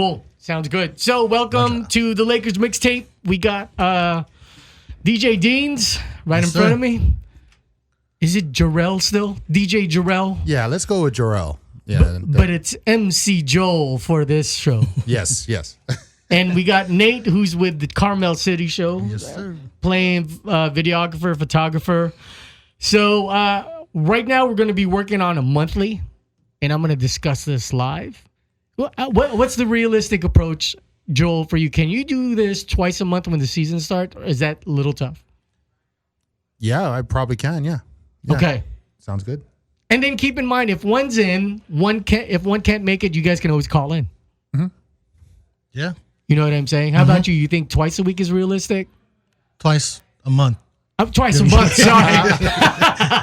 Cool. Sounds good. So welcome to the Lakers Mixtape. We got DJ Deans right in front of me. Is it Jarrell still? DJ Jarrell? Yeah, let's go with Jarrell. Yeah, but it's MC Joel for this show. Yes. And we got Nate, who's with the Carmel City show. Yes, sir. Playing videographer, photographer. So right now we're going to be working on a monthly, and I'm going to discuss this live. What's the realistic approach, Joel, for you? Can you do this twice a month when the season starts, or is that a little tough? Yeah, I probably can, yeah. Okay. Sounds good. And then keep in mind, if one's in, if one can't make it, you guys can always call in. Mm-hmm. Yeah. You know what I'm saying? How about you? You think twice a week is realistic? Twice a month. Twice a month, sorry.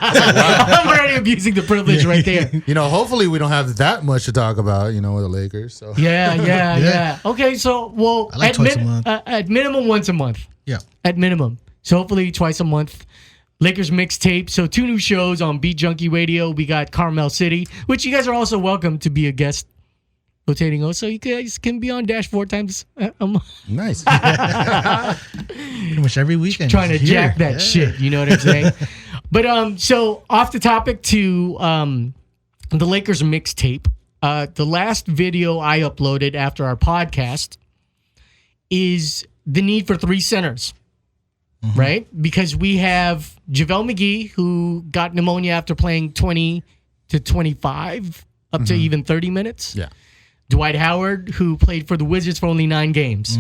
I'm already abusing the privilege right there. Hopefully we don't have that much to talk about, with the Lakers. So Yeah. Okay, so, I like twice a month. At minimum, once a month. Yeah. At minimum. So hopefully twice a month. Lakers Mixtape. So 2 new shows on Beat Junkie Radio. We got Carmel City, which you guys are also welcome to be a guest rotating also. You guys can be on Dash 4 times a month. Nice. Pretty much every weekend. Trying to jack that shit. You know what I'm saying? But so off the topic to the Lakers Mixtape. The last video I uploaded after our podcast is the need for 3 centers. Mm-hmm. Right? Because we have JaVale McGee, who got pneumonia after playing 20 to 25, up to even 30 minutes. Yeah. Dwight Howard, who played for the Wizards for only 9 games.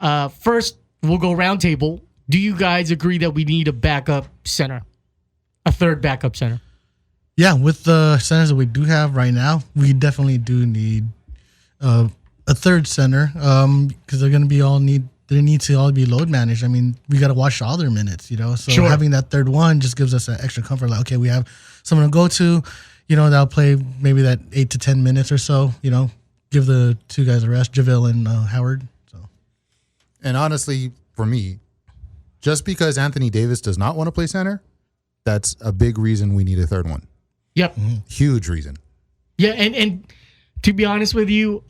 Mm-hmm. First, we'll go round table. Do you guys agree that we need a backup center? A third backup center? Yeah, with the centers that we do have right now, we definitely do need a third center because they're going to be they need to all be load managed. I mean, we got to watch all their minutes, So Sure. having that third one just gives us that extra comfort. Like, okay, we have someone to go to, that'll play maybe that 8 to 10 minutes or so, give the 2 guys a rest, JaVale and Howard. So, And honestly, for me, just because Anthony Davis does not want to play center, that's a big reason we need a third one. Yep. Huge reason. Yeah, and to be honest with you,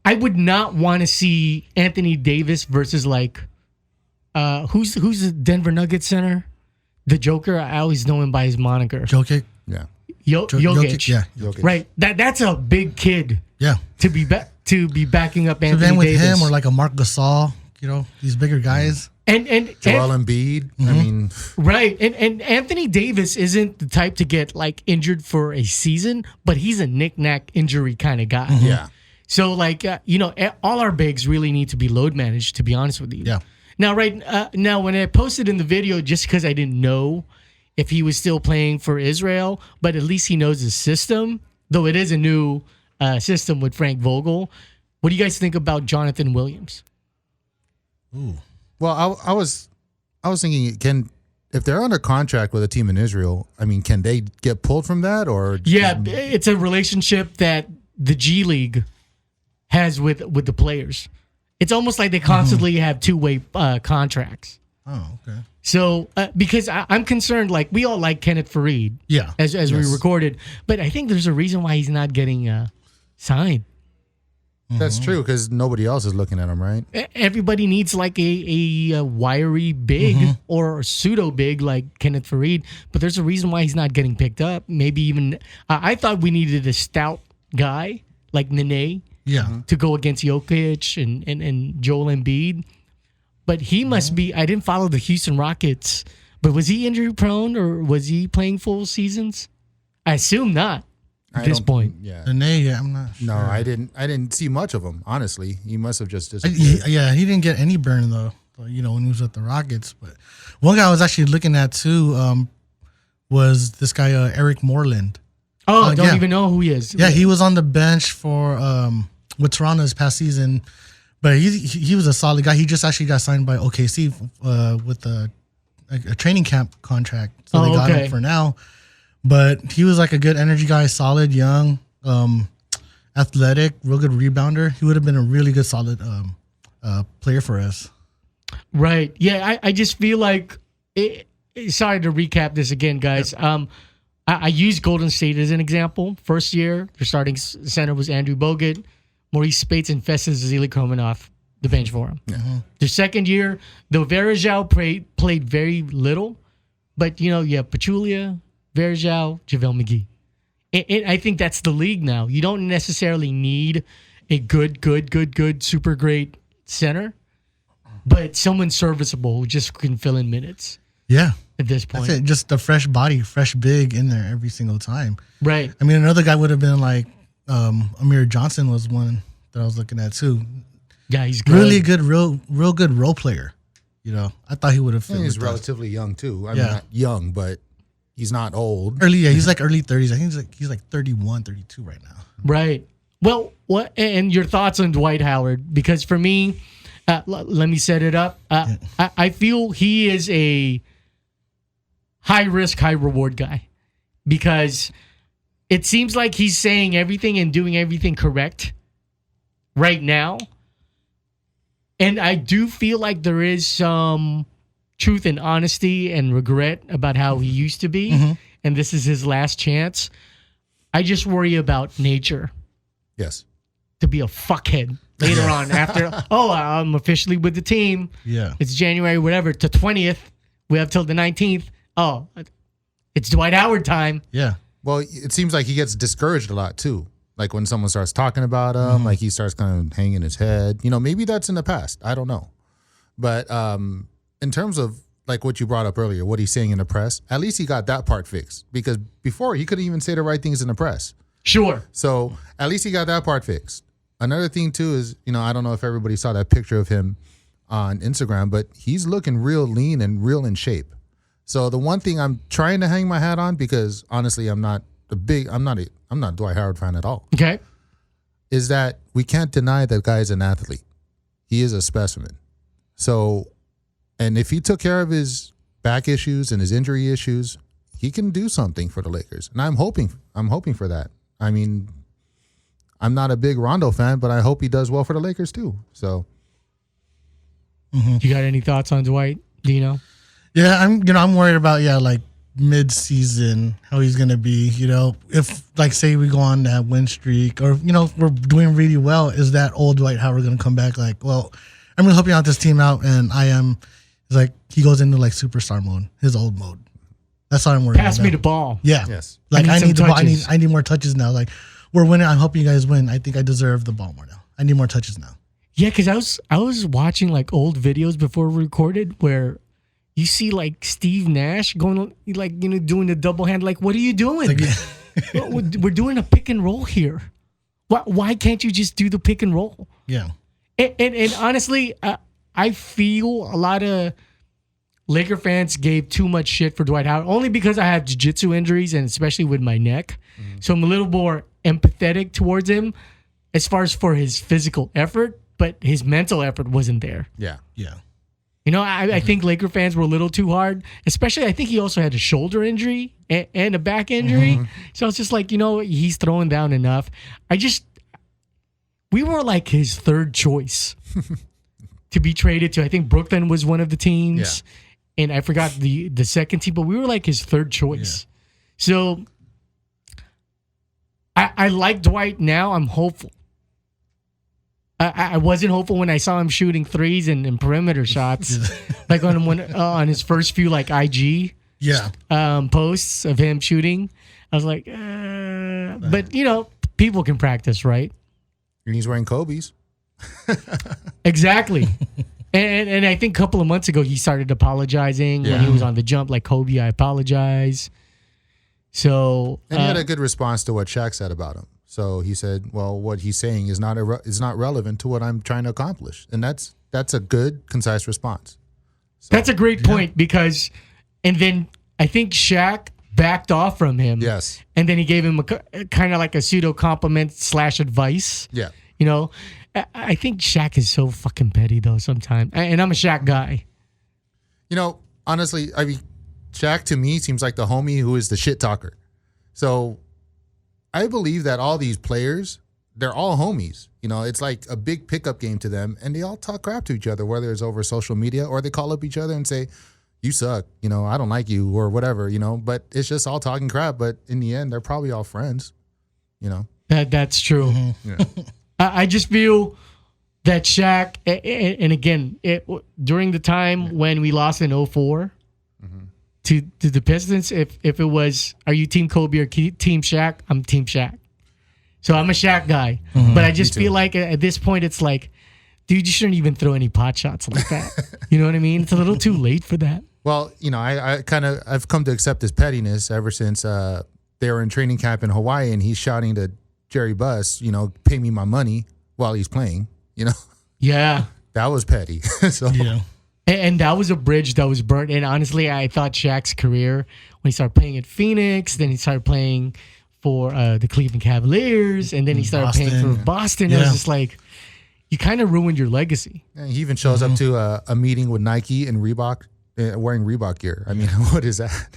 I would not want to see Anthony Davis versus who's the Denver Nuggets center? The Joker. I always know him by his moniker. Jokic. Yeah. Jokic. Yeah. Jokic. Right. That's a big kid. Yeah. To be backing up So Anthony then with Davis. him or like a Marc Gasol, these bigger guys. And Joel Embiid. I mean, right. And Anthony Davis isn't the type to get injured for a season, but he's a knick-knack injury kind of guy. yeah. So all our bigs really need to be load managed, to be honest with you. Yeah. Now, now when I posted in the video, just because I didn't know if he was still playing for Israel, but at least he knows the system, though it is a new system with Frank Vogel. What do you guys think about Jonathan Williams? Ooh. Well, I was thinking, if they're under contract with a team in Israel, I mean, can they get pulled from that or? Yeah, it's a relationship that the G League has with the players. It's almost like they constantly have 2-way contracts. Oh, okay. So because I'm concerned, we all like Kenneth Faried, Yeah. as we recorded, but I think there's a reason why he's not getting signed. That's true because nobody else is looking at him, right? Everybody needs a wiry big or a pseudo big like Kenneth Faried, but there's a reason why he's not getting picked up. Maybe even I thought we needed a stout guy like Nene. Yeah. To go against Jokic and Joel Embiid. But he must be, I didn't follow the Houston Rockets, but was he injury prone or was he playing full seasons? I assume not at this point. Yeah. I'm not sure. No, I didn't see much of him, honestly. He must have just He didn't get any burn though, when he was at the Rockets. But one guy I was actually looking at too was this guy Eric Moreland. Oh, I don't even know who he is. Yeah, he was on the bench for with Toronto this past season, but he was a solid guy. He just actually got signed by OKC with a training camp contract, so they got him for now. But he was a good energy guy, solid, young, athletic, real good rebounder. He would have been a really good, solid player for us. Right. Yeah, I just feel like sorry to recap this again, guys. Yep. I used Golden State as an example. First year, their starting center was Andrew Bogut. Maurice Spates and Festus Ezeli coming off the bench for him. Their second year, though Varejao played very little, but you have Pachulia, Varejao, JaVale McGee. And I think that's the league now. You don't necessarily need a good, super great center, but someone serviceable who just can fill in minutes. Yeah. At this point. That's it. Just a fresh body, fresh big in there every single time. Right. I mean, another guy would have been like Amir Johnson was one that I was looking at too. Yeah, he's good. Really good, real good role player. I thought he would have fit. He's relatively young too. I mean, not young, but he's not old. He's like early 30s. I think he's like 31, 32 right now. Right. Well, what and your thoughts on Dwight Howard? Because for me, let me set it up. I feel he is a high risk, high reward guy because it seems like he's saying everything and doing everything correct right now. And I do feel like there is some truth and honesty and regret about how he used to be. Mm-hmm. And this is his last chance. I just worry about nature. Yes. To be a fuckhead later on after, I'm officially with the team. Yeah. It's January, whatever, to 20th. We have till the 19th. Oh, it's Dwight Howard time. Yeah. Well, it seems like he gets discouraged a lot too. Like when someone starts talking about him, like he starts kind of hanging his head. Maybe that's in the past. I don't know. But in terms of like what you brought up earlier, what he's saying in the press, at least he got that part fixed. Because before, he couldn't even say the right things in the press. Sure. So at least he got that part fixed. Another thing too is, I don't know if everybody saw that picture of him on Instagram, but he's looking real lean and real in shape. So the one thing I'm trying to hang my hat on, because honestly, I'm not a Dwight Howard fan at all. Okay. Is that we can't deny that guy's an athlete. He is a specimen. So, and if he took care of his back issues and his injury issues, he can do something for the Lakers. And I'm hoping for that. I mean, I'm not a big Rondo fan, but I hope he does well for the Lakers too. So, You got any thoughts on Dwight? Do you know? Yeah, I'm worried about like mid-season how he's gonna be. If like say we go on that win streak, or we're doing really well, is that old Dwight Howard gonna come back? Like, well, I'm really helping out this team out, and I am. It's like he goes into like superstar mode, his old mode. That's all I'm worried about. Pass me the ball. Yeah. Yes. Like I need the ball. touches. I need more touches now. Like we're winning. I'm helping you guys win. I think I deserve the ball more now. I need more touches now. Yeah, because I was watching like old videos before we recorded where you see like Steve Nash going like doing the double hand. Like, what are you doing? We're doing a pick and roll here. Why can't you just do the pick and roll? Yeah. And honestly, I feel a lot of Laker fans gave too much shit for Dwight Howard only because I have jiu-jitsu injuries and especially with my neck. So I'm a little more empathetic towards him as far as for his physical effort, but his mental effort wasn't there. yeah. Yeah. I think Laker fans were a little too hard, especially I think he also had a shoulder injury and a back injury. So it's just like, he's throwing down enough. We were like his third choice to be traded to. I think Brooklyn was one of the teams. Yeah. And I forgot the second team, but we were like his third choice. Yeah. So I like Dwight now. I'm hopeful. I wasn't hopeful when I saw him shooting threes and perimeter shots, like on his first few like IG posts of him shooting. I was like, but people can practice, right? And he's wearing Kobe's. Exactly. And I think a couple of months ago he started apologizing when he was on the jump, like Kobe, I apologize. So and he had a good response to what Shaq said about him. So he said, "Well, what he's saying is not relevant to what I'm trying to accomplish," and that's a good, concise response. So, that's a great point because, and then I think Shaq backed off from him. Yes, and then he gave him a kind of like a pseudo compliment / advice. Yeah, I think Shaq is so fucking petty though sometimes, and I'm a Shaq guy. Honestly, I mean, Shaq to me seems like the homie who is the shit talker. So I believe that all these players, they're all homies. It's like a big pickup game to them, and they all talk crap to each other, whether it's over social media or they call up each other and say, "You suck," I don't like you or whatever, But it's just all talking crap. But in the end, they're probably all friends, That's true. Mm-hmm. Yeah. I just feel that Shaq, and again, during the time when we lost in 04 to the Pistons, if it was, are you Team Kobe or Team Shaq? I'm Team Shaq. So I'm a Shaq guy. But I just feel like at this point, it's like, dude, you shouldn't even throw any pot shots like that. You know what I mean? It's a little too late for that. Well, I've come to accept his pettiness ever since they were in training camp in Hawaii, and he's shouting to Jerry Buss, pay me my money while he's playing. Yeah. That was petty. So Yeah. And that was a bridge that was burnt. And honestly, I thought Shaq's career, when he started playing at Phoenix, then he started playing for the Cleveland Cavaliers, and then he started playing for Boston. It was just like, you kind of ruined your legacy. And he even shows up to a meeting with Nike and Reebok, wearing Reebok gear. I mean, what is that?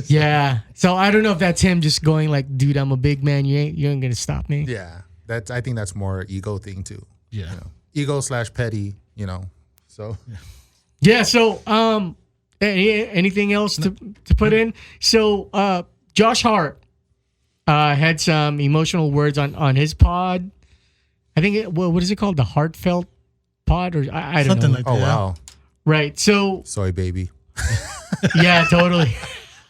Yeah. So I don't know if that's him just going like, dude, I'm a big man. You ain't going to stop me. Yeah. I think that's more ego thing too. Yeah. Ego / petty, so. Yeah. So, anything else to put in? So, Josh Hart had some emotional words on his pod. I think what is it called? The Heartfelt pod, or I don't Something know. like that. Oh wow. Right. So Soy baby. yeah, totally.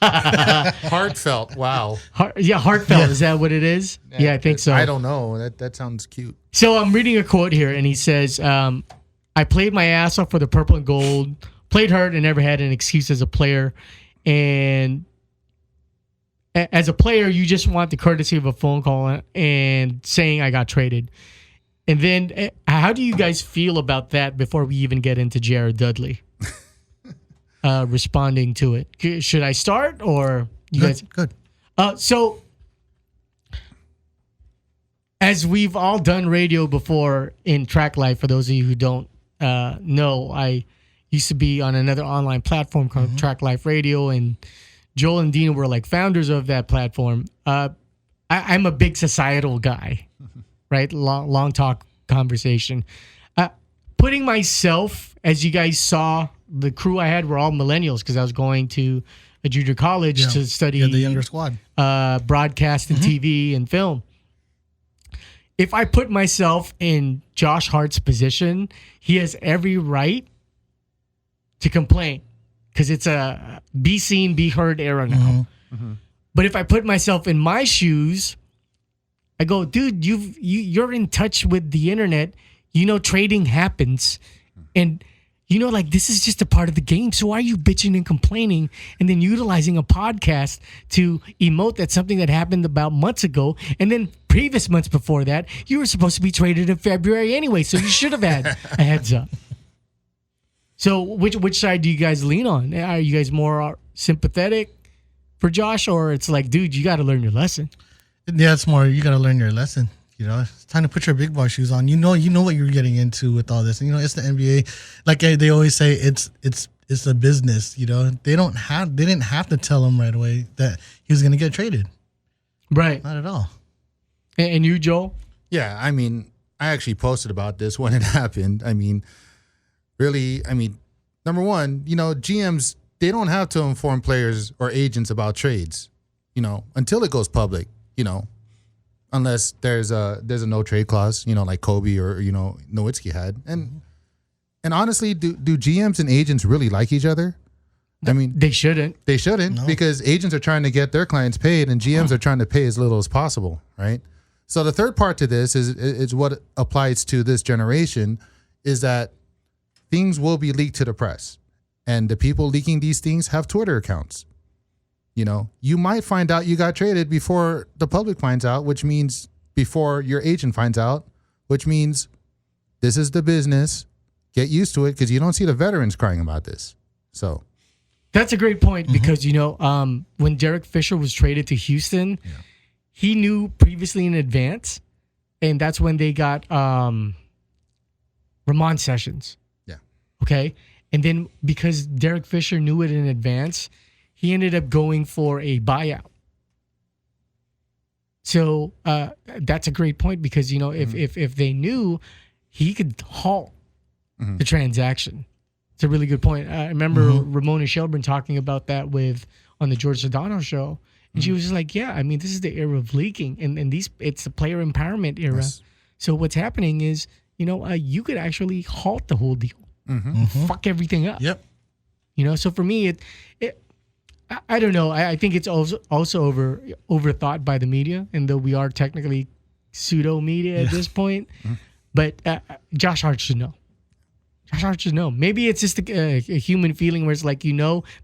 Heartfelt. Wow. Heartfelt. Is that what it is? Yeah, I think so. I don't know. That sounds cute. So I'm reading a quote here, and he says, I played my ass off for the purple and gold, played hurt and never had an excuse as a player. And as a player, you just want the courtesy of a phone call and saying I got traded. And then how do you guys feel about that before we even get into Jared Dudley responding to it? Should I start or you guys? Good. So as we've all done radio before in Track Life, for those of you who don't know, I used to be on another online platform called Track Life Radio, and Joel and Dina were like founders of that platform. I'm a big societal guy, right? Long talk conversation. Putting myself, as you guys saw, the crew I had were all millennials because I was going to a junior college to study the younger squad, broadcast and TV and film. If I put myself in Josh Hart's position, he has every right to complain because it's a be seen, be heard era now. But if I put myself in my shoes, I go, dude, you're in touch with the internet. Trading happens, and like this is just a part of the game. So why are you bitching and complaining and then utilizing a podcast to emote that's something that happened about months ago, and then previous months before that you were supposed to be traded in February anyway, so you should have had a heads up. So which side do you guys lean on? Are you guys more sympathetic for Josh, or it's like, dude, you got to learn your lesson? Yeah, it's more, you got to learn your lesson. It's time to put your big boy shoes on. You know what you're getting into with all this. And, it's the NBA. Like they always say, it's a business. They didn't have to tell him right away that he was going to get traded. Right. Not at all. And you, Joel? Yeah, I mean, I actually posted about this when it happened. I mean, really, number one, GMs, they don't have to inform players or agents about trades, until it goes public, unless there's a no trade clause, like Kobe or Nowitzki had. And honestly, do GMs and agents really like each other? I mean, they shouldn't. They shouldn't, no. Because agents are trying to get their clients paid and GMs are trying to pay as little as possible, right? So the third part to this is what applies to this generation, is that things will be leaked to the press, and the people leaking these things have Twitter accounts. You might find out you got traded before the public finds out, which means before your agent finds out, which means this is the business. Get used to it, because you don't see the veterans crying about this. So that's a great point, because, when Derek Fisher was traded to Houston, he knew previously in advance, and that's when they got Ramon Sessions. Yeah. Okay. And then because Derek Fisher knew it in advance, he ended up going for a buyout. So that's a great point, because, if they knew, he could halt the transaction. It's a really good point. I remember Ramona Shelburne talking about that on the George Sedano show. And she was just like, yeah, this is the era of leaking. And it's the player empowerment era. Yes. So what's happening is, you could actually halt the whole deal, fuck everything up. Yep. So for me, I don't know. I think it's also overthought by the media, and though we are technically pseudo media at this point, but Josh Hart should know. Josh Hart should know. Maybe it's just a human feeling where it's like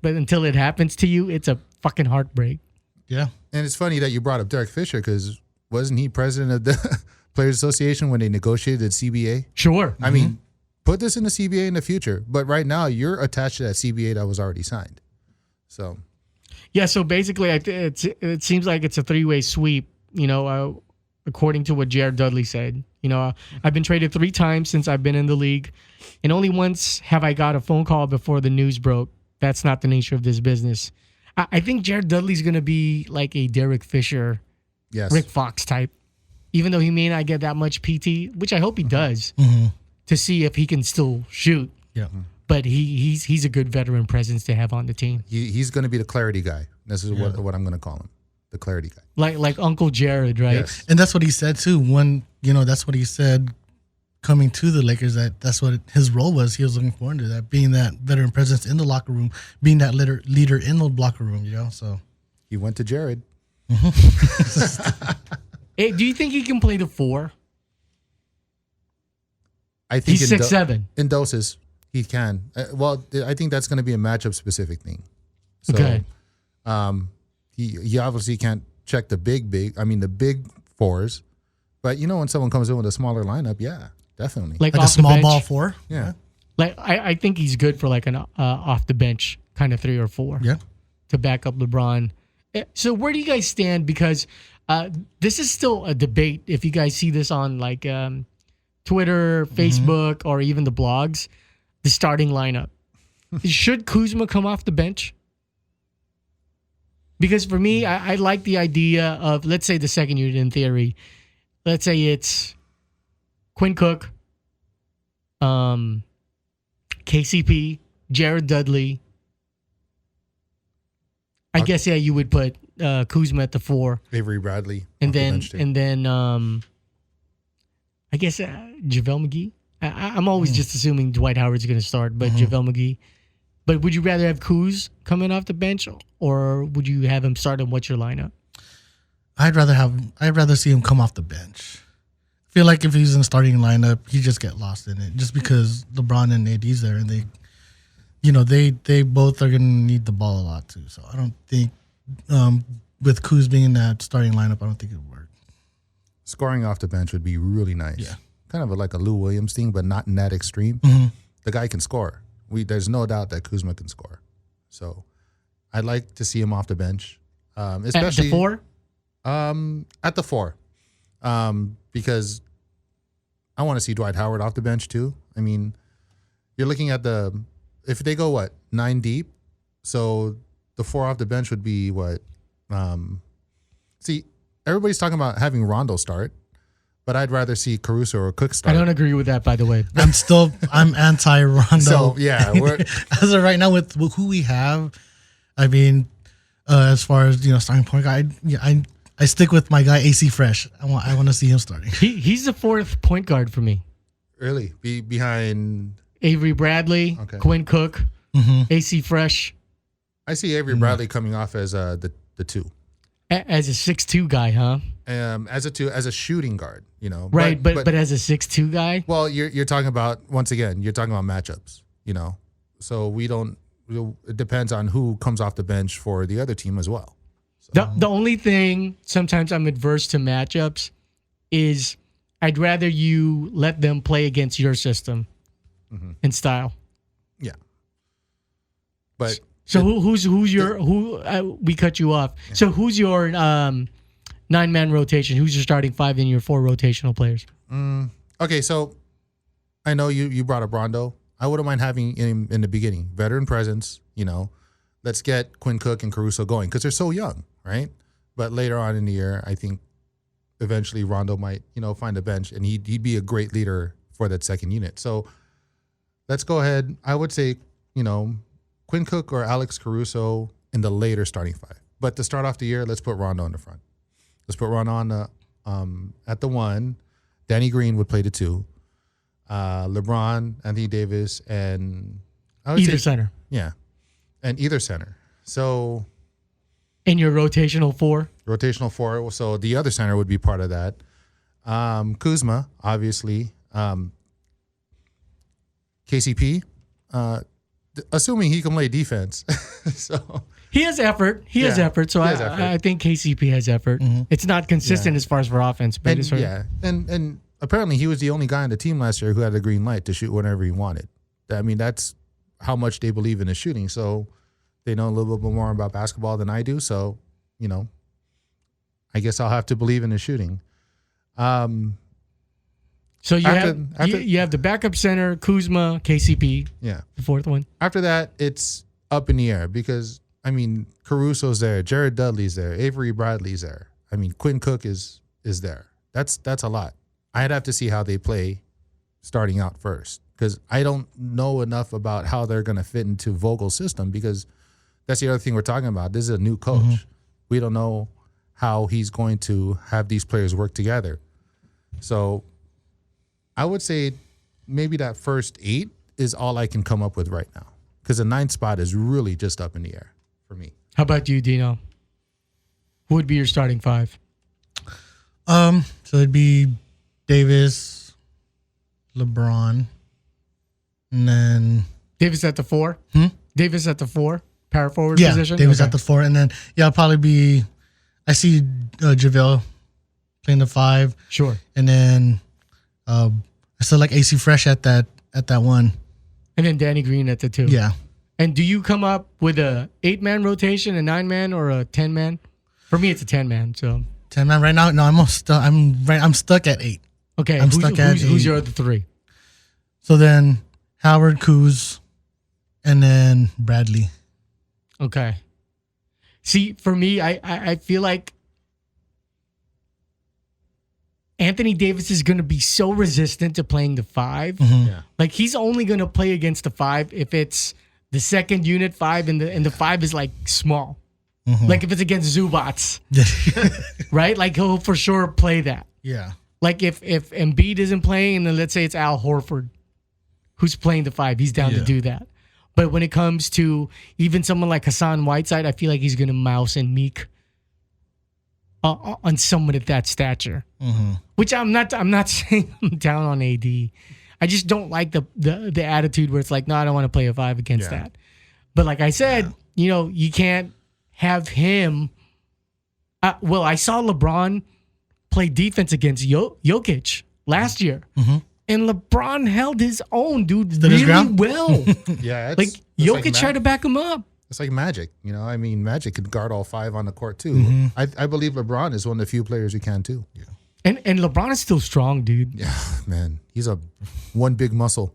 but until it happens to you, it's a fucking heartbreak. Yeah. And it's funny that you brought up Derek Fisher because wasn't he president of the Players Association when they negotiated CBA? Sure. I mean, put this in the CBA in the future, but right now you're attached to that CBA that was already signed. So. Yeah, so basically, it seems like it's a three-way sweep, according to what Jared Dudley said. I've been traded 3 times since I've been in the league, and only once have I got a phone call before the news broke. That's not the nature of this business. I think Jared Dudley's going to be like a Derek Fisher, Rick Fox type, even though he may not get that much PT, which I hope he does, to see if he can still shoot. Yeah. But he's a good veteran presence to have on the team. He's going to be the clarity guy. This is what I'm going to call him, the clarity guy. Like Uncle Jared, right? Yes. And that's what he said too. When that's what he said coming to the Lakers. That's what his role was. He was looking forward to that, being that veteran presence in the locker room, being that leader in the locker room. So he went to Jared. Hey, do you think he can play the 4? I think he's 6'7". In doses. He can. I think that's going to be a matchup specific thing. So, okay. He obviously can't check the big, the big 4s. But when someone comes in with a smaller lineup, yeah, definitely. Like a small ball 4? Yeah. Like I think he's good for like an off the bench kind of 3 or 4. Yeah. To back up LeBron. So where do you guys stand? Because this is still a debate. If you guys see this on like Twitter, Facebook, or even the blogs. The starting lineup. Should Kuzma come off the bench? Because for me, I like the idea of, let's say the second unit in theory. Let's say it's Quinn Cook, KCP, Jared Dudley. I guess, you would put Kuzma at the 4. Avery Bradley. And then I guess JaVale McGee. I'm always just assuming Dwight Howard's going to start, but JaVale McGee. But would you rather have Kuz coming off the bench, or would you have him start, and what's your lineup? I'd rather see him come off the bench. I feel like if he's in the starting lineup, he just get lost in it, just because LeBron and AD's there, and they both are going to need the ball a lot too. So I don't think with Kuz being in that starting lineup, I don't think it would work. Scoring off the bench would be really nice. Yeah. Kind of like a Lou Williams thing, but not in that extreme. The guy can score. There's no doubt that Kuzma can score. So I'd like to see him off the bench. Especially at the 4? At the 4. Because I want to see Dwight Howard off the bench too. I mean, you're looking at if they go 9 deep, so the 4 off the bench would be what? See, everybody's talking about having Rondo start. But I'd rather see Caruso or Cook start. I don't agree with that, by the way. I'm anti-Rondo. So, yeah. As of right now, with who we have, I mean, as far as, starting point guard, I stick with my guy, AC Fresh. I want to see him starting. He's the 4th point guard for me. Really? Behind? Avery Bradley, Quinn Cook, AC Fresh. I see Avery Bradley coming off as the 2. As a 6'2" guy, huh? As a shooting guard, Right, but as a 6'2" guy? Well, you're talking about, once again, matchups, So it depends on who comes off the bench for the other team as well. So. The only thing sometimes I'm adverse to matchups is I'd rather you let them play against your system and style. Yeah. But so we cut you off. Yeah. So who's your 9-man rotation? Who's your starting 5 and your 4 rotational players? Okay, so I know you brought up Rondo. I wouldn't mind having him in the beginning. Veteran presence, Let's get Quinn Cook and Caruso going because they're so young, right? But later on in the year, I think eventually Rondo might, find a bench, and he'd be a great leader for that second unit. So let's go ahead. I would say, Quinn Cook or Alex Caruso in the later starting 5. But to start off the year, let's put Rondo in the front. Let's put Rondo on at the 1. Danny Green would play the 2. LeBron, Anthony Davis, and I would Either say, center. Yeah, and either center. So And your rotational 4. rotational 4. So the other center would be part of that. Kuzma, obviously. KCP, assuming he can play defense. So He has effort. He has Yeah, effort. So he has effort. I think KCP has effort. It's not consistent as far as for offense, but and, it's and apparently he was the only guy on the team last year who had a green light to shoot whenever he wanted. I mean, that's how much they believe in his shooting. So they know a little bit more about basketball than I do. So, I guess I'll have to believe in his shooting. So you have the backup center, Kuzma, KCP, Yeah. the fourth one. After that, it's up in the air because, Caruso's there, Jared Dudley's there, Avery Bradley's there. Quinn Cook is there. That's a lot. I'd have to see how they play starting out first because I don't know enough about how they're going to fit into Vogel's system because that's the other thing we're talking about. This is a new coach. We don't know how he's going to have these players work together. So I would say maybe that first 8 is all I can come up with right now because the 9th spot is really just up in the air for me. How about you, Dino? Who would be your starting 5? So it'd be Davis, LeBron, and then Davis at the 4? Davis at the 4? Power forward yeah, position? Davis at the 4. And then, I'll probably be, I see JaVale playing the 5. Sure. And then I still like AC Fresh at that 1. And then Danny Green at the 2. Yeah. And do you come up with a 8-man rotation, a 9-man, or a 10-man? For me, it's a 10-man. So 10-man right now. No, I'm stuck at 8. okay, I'm stuck at who's 8. your other 3? So then Howard, Kuz, and then Bradley. Okay. See, for me, I feel like Anthony Davis is going to be so resistant to playing the 5. Yeah. Like he's only going to play against the 5 if it's the second unit 5 and the 5 is like small. Like if it's against Zubats, right? Like he'll for sure play that. Yeah. Like if Embiid isn't playing and then let's say it's Al Horford who's playing the 5, he's down to do that. But when it comes to even someone like Hassan Whiteside, I feel like he's going to mouse and Meek on someone of that stature. Which I'm not saying I'm down on AD. I just don't like the attitude where it's like, no, I don't want to play a 5 against that. But like I said, you can't have him. I saw LeBron play defense against Jokic last year. And LeBron held his own, dude, really well. Yeah. Like Jokic tried to back him up. It's like Magic. Magic could guard all 5 on the court too. I believe LeBron is one of the few players who can too. Yeah. And LeBron is still strong, dude. Yeah, man. He's one big muscle.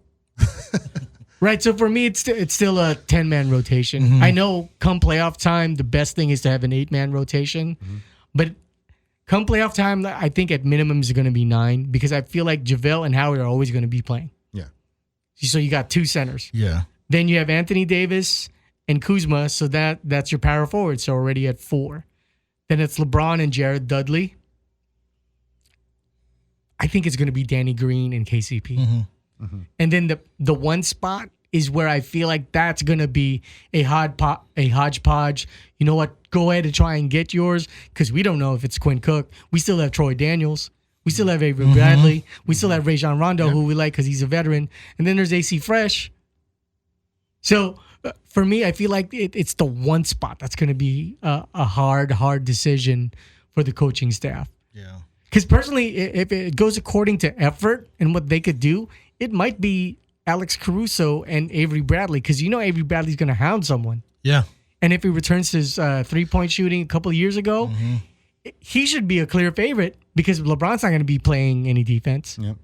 Right. So for me, it's still a 10-man rotation. I know come playoff time, the best thing is to have an 8-man rotation. But come playoff time, I think at minimum is going to be 9 because I feel like JaVale and Howard are always going to be playing. Yeah. So you got 2 centers. Yeah. Then you have Anthony Davis and Kuzma. So that's your power forward. So already at 4. Then it's LeBron and Jared Dudley. I think it's going to be Danny Green and KCP. And then the 1 spot is where I feel like that's going to be a hodgepodge. You know what? Go ahead and try and get yours because we don't know if it's Quinn Cook. We still have Troy Daniels. We still have Avery Bradley. We still have Rajon Rondo, who we like because he's a veteran. And then there's AC Fresh. So for me, I feel like it's the 1 spot that's going to be a hard decision for the coaching staff. Yeah. Because personally, if it goes according to effort and what they could do, it might be Alex Caruso and Avery Bradley because Avery Bradley's going to hound someone. Yeah. And if he returns to his 3-point shooting a couple of years ago, he should be a clear favorite because LeBron's not going to be playing any defense. Yep.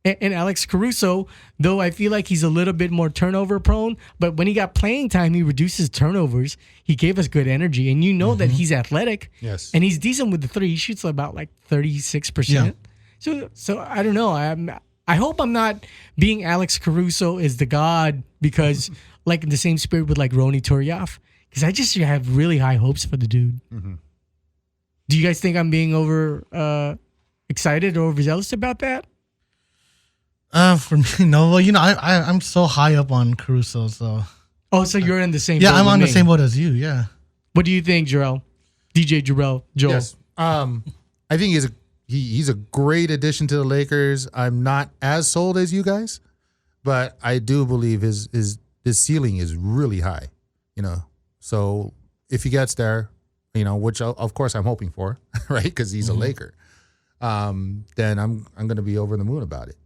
And Alex Caruso, though I feel like he's a little bit more turnover prone, but when he got playing time, he reduced his turnovers. He gave us good energy. And that he's athletic. Yes. And he's decent with the 3. He shoots about like 36%. Yeah. So I don't know. I hope I'm not being Alex Caruso as the god because like in the same spirit with like Ronny Turiaf. Because I just have really high hopes for the dude. Do you guys think I'm being excited or overzealous about that? For me, no. Well, I'm so high up on Caruso, so. Oh, so you're in the same boat Yeah, I'm with on me. the same boat as you, yeah. What do you think, Jarrell? DJ Jarrell, Joel? Yes. I think he's a great addition to the Lakers. I'm not as sold as you guys, but I do believe his ceiling is really high. So if he gets there, which of course I'm hoping for, right? Because he's a Laker. Then I'm going to be over the moon about it.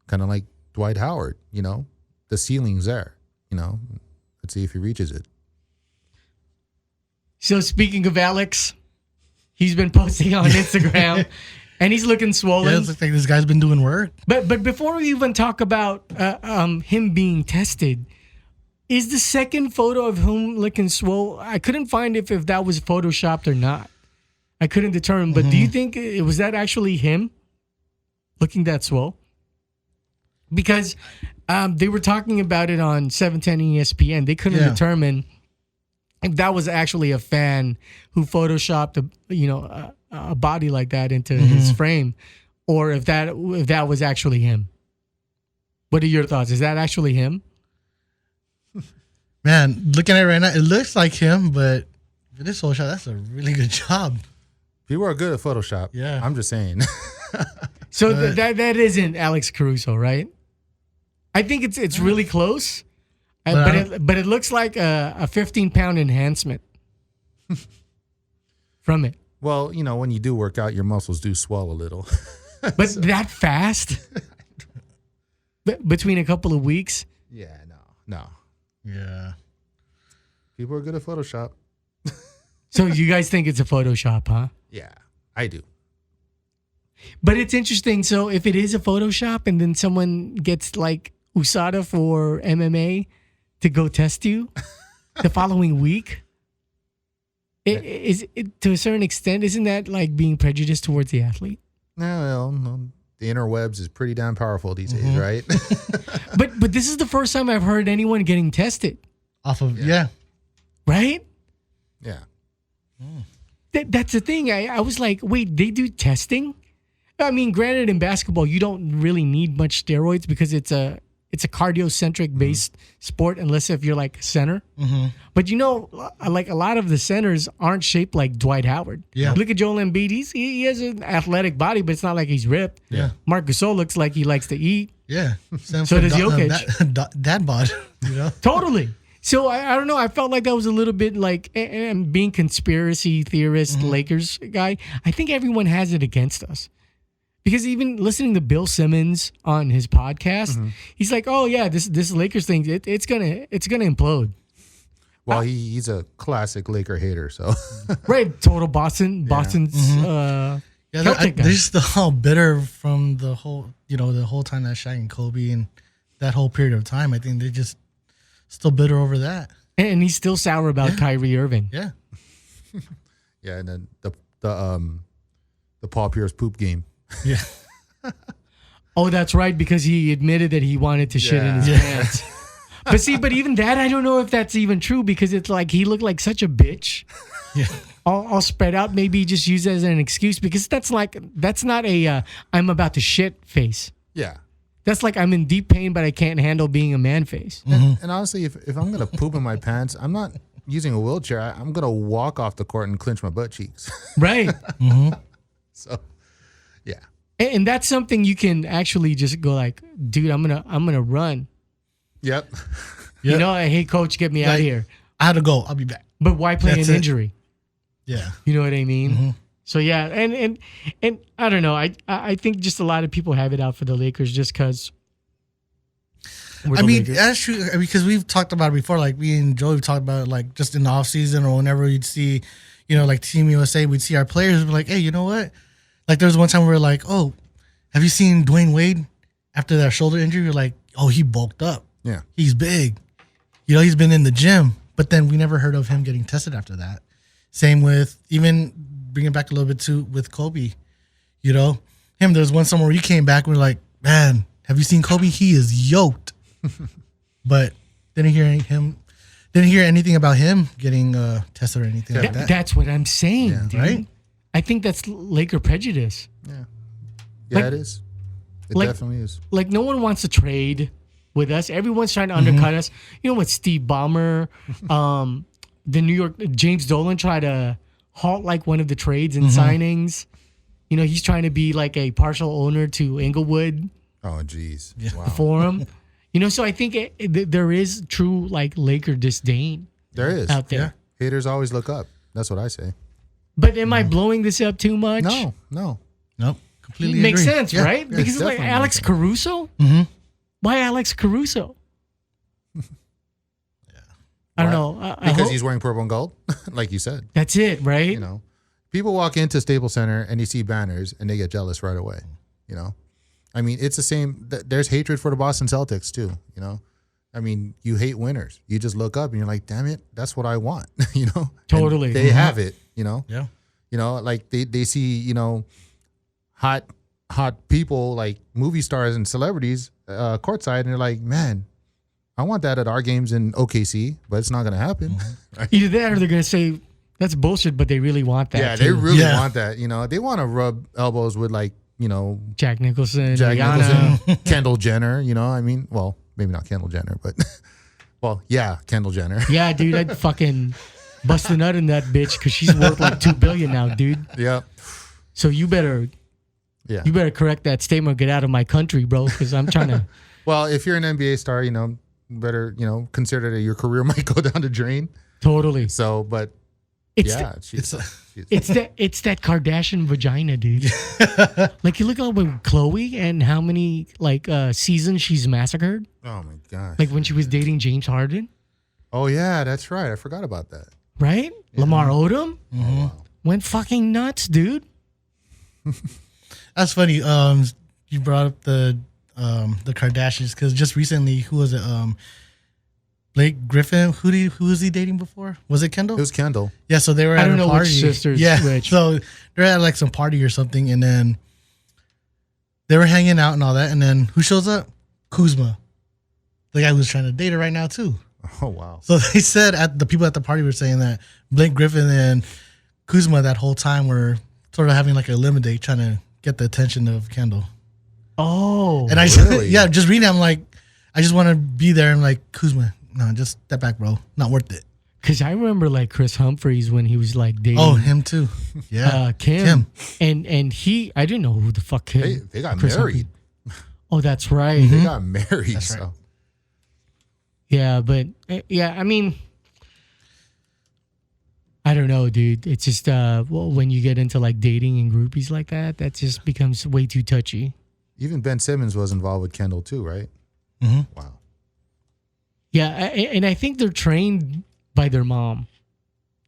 Kind of like Dwight Howard. The ceiling's there. Let's see if he reaches it. So speaking of Alex, he's been posting on Instagram, and he's looking swollen. Yeah, it looks like this guy's been doing work. But before we even talk about him being tested, is the second photo of him looking swole? I couldn't find if that was photoshopped or not. I couldn't determine. But do you think was that actually him looking that swole? Because they were talking about it on 710 ESPN. They couldn't determine if that was actually a fan who photoshopped a body like that into his frame, or if that was actually him. What are your thoughts? Is that actually him? Man, looking at it right now, it looks like him, but for this whole shot, that's a really good job. People are good at Photoshop. Yeah. I'm just saying. So that isn't Alex Caruso, right? I think it's really close, but it looks like a 15-pound enhancement from it. Well, when you do work out, your muscles do swell a little. But that fast? Between a couple of weeks? Yeah, no. Yeah. People are good at Photoshop. So you guys think it's a Photoshop, huh? Yeah, I do. But it's interesting. So if it is a Photoshop and then someone gets like USADA for MMA to go test you the following week, is it to a certain extent, isn't that like being prejudiced towards the athlete? No. The interwebs is pretty damn powerful these days, right? But this is the first time I've heard anyone getting tested. Off of, yeah. Right? Yeah. That's the thing. I was like, wait, they do testing? I mean, granted, in basketball, you don't really need much steroids because it's a cardio-centric based sport, unless if you're like a center. But like a lot of the centers aren't shaped like Dwight Howard. Yeah. Look at Joel Embiid. He has an athletic body, but it's not like he's ripped. Yeah. Marc Gasol looks like he likes to eat. Yeah. So does Jokic. Dad bod, Totally. So I don't know. I felt like that was a little bit like, and being conspiracy theorist Lakers guy, I think everyone has it against us. Because even listening to Bill Simmons on his podcast, he's like, "Oh yeah, this Lakers thing, it's gonna implode." Well, he's a classic Laker hater, so Right, total Boston's Yeah, Celtic guy. they're still all bitter from the whole, the whole time that Shaq and Kobe and that whole period of time. I think they're just still bitter over that. And he's still sour about Kyrie Irving. Yeah. yeah. And then the Paul Pierce poop game. Yeah. Oh, that's right, because he admitted that he wanted to shit in his pants. But even that, I don't know if that's even true, because it's like he looked like such a bitch. Yeah. All spread out. Maybe he just used it as an excuse, because that's not a I'm about to shit face. Yeah. That's like I'm in deep pain, but I can't handle being a man face. And honestly, if I'm gonna poop in my pants, I'm not using a wheelchair. I'm gonna walk off the court and clench my butt cheeks. Right. So, yeah. And that's something you can actually just go like, dude, I'm gonna run. Yep. You know, hey coach, get me out of here. I had to go. I'll be back. But why play That's an it. injury? Yeah. You know what I mean? So yeah, and I don't know. I think just a lot of people have it out for the Lakers just because. I mean, that's true, because we've talked about it before. Like me and Joe, we've talked about it, like just in the off season or whenever we'd see, like Team USA, we'd see our players be like, hey, you know what? Like there was one time we were like, oh, have you seen Dwayne Wade after that shoulder injury? We're like, oh, he bulked up. Yeah. He's big. He's been in the gym, but then we never heard of him getting tested after that. Same with, even bring it back a little bit too, with Kobe. Him, there's one summer where he came back and we're like, man, have you seen Kobe? He is yoked. But didn't hear anything about him getting tested or anything like that. That's what I'm saying, dude. Right? I think that's Laker prejudice. Yeah. Yeah, Like- it is. It like- definitely is. Like no one wants to trade with us. Everyone's trying to undercut us. You know, with Steve Ballmer, the New York James Dolan tried to halt like one of the trades and signings. You know, he's trying to be like a partial owner to Inglewood Oh, jeez. Wow. for him. You know, so I think there is true like Laker disdain There is. out there. Yeah. Haters always look up. That's what I say. But am I blowing this up too much? No. Nope. Completely Makes agree. sense, Yeah, right? yeah, Because it's like definitely Alex makes Caruso. Why Alex Caruso? I don't know. I Because hope he's wearing purple and gold, like you said. that's it, right? You know, people walk into Staples Center and you see banners and they get jealous right away. You know, I mean, it's the same. There's hatred for the Boston Celtics too. You know, I mean, you hate winners. You just look up and you're like, damn it, that's what I want. You know, Totally. And they have it. You know, Yeah. you know, like they see, you know, hot people like movie stars and celebrities courtside, and they're like, man, I want that at our games in OKC, but it's not going to happen. Right? Either that or they're going to say that's bullshit, but they really want that. Yeah, too. they really Yeah. want that. You know, they want to rub elbows with like, you know, Jack Nicholson, Jack Rihanna. Nicholson, Kendall Jenner. You know, I mean, well, maybe not Kendall Jenner, but well, yeah, Kendall Jenner. Yeah, dude, I'd fucking bust a nut in that bitch because she's worth like $2 billion now, dude. Yeah, So you better yeah. correct that statement. Get out of my country, bro, because I'm trying to. Well, if you're an NBA star, you know, better, you know, consider that your career might go down the drain. Totally. So, but It's yeah, It's It's that Kardashian vagina, dude. Like you look at with Chloe and how many like seasons she's massacred. oh my gosh. Like when she was dating James Harden, Oh yeah, that's right. I forgot about that. right? Lamar Odom Oh, wow. went fucking nuts, dude. That's funny. You brought up the Kardashians because just recently, who was it? Blake Griffin. Who was he dating before? Was it Kendall? It was Kendall. Yeah. So they were at I don't a know party. which sisters Yeah. which. So they're at like some party or something, and then they were hanging out and all that, and then who shows up? Kuzma, the guy who's trying to date her right now too. Oh wow. So they said the people at the party were saying that Blake Griffin and Kuzma that whole time were sort of having like a eliminate, trying to get the attention of Kendall. Oh, And I Really? yeah, just reading, I'm like, I just want to be there. I'm like, Kuzma, no, just step back, bro. Not worth it. because I remember like Chris Humphries when he was like dating. Oh, him too. Yeah, Kim. And he, I didn't know who the fuck Kim. They got Chris married. Oh, that's right. They got married. That's right. So. Yeah, but yeah, I mean, I don't know, dude. It's just well, when you get into like dating and groupies like that just becomes way too touchy. Even Ben Simmons was involved with Kendall too, right? Mhm. Wow. Yeah, and I think they're trained by their mom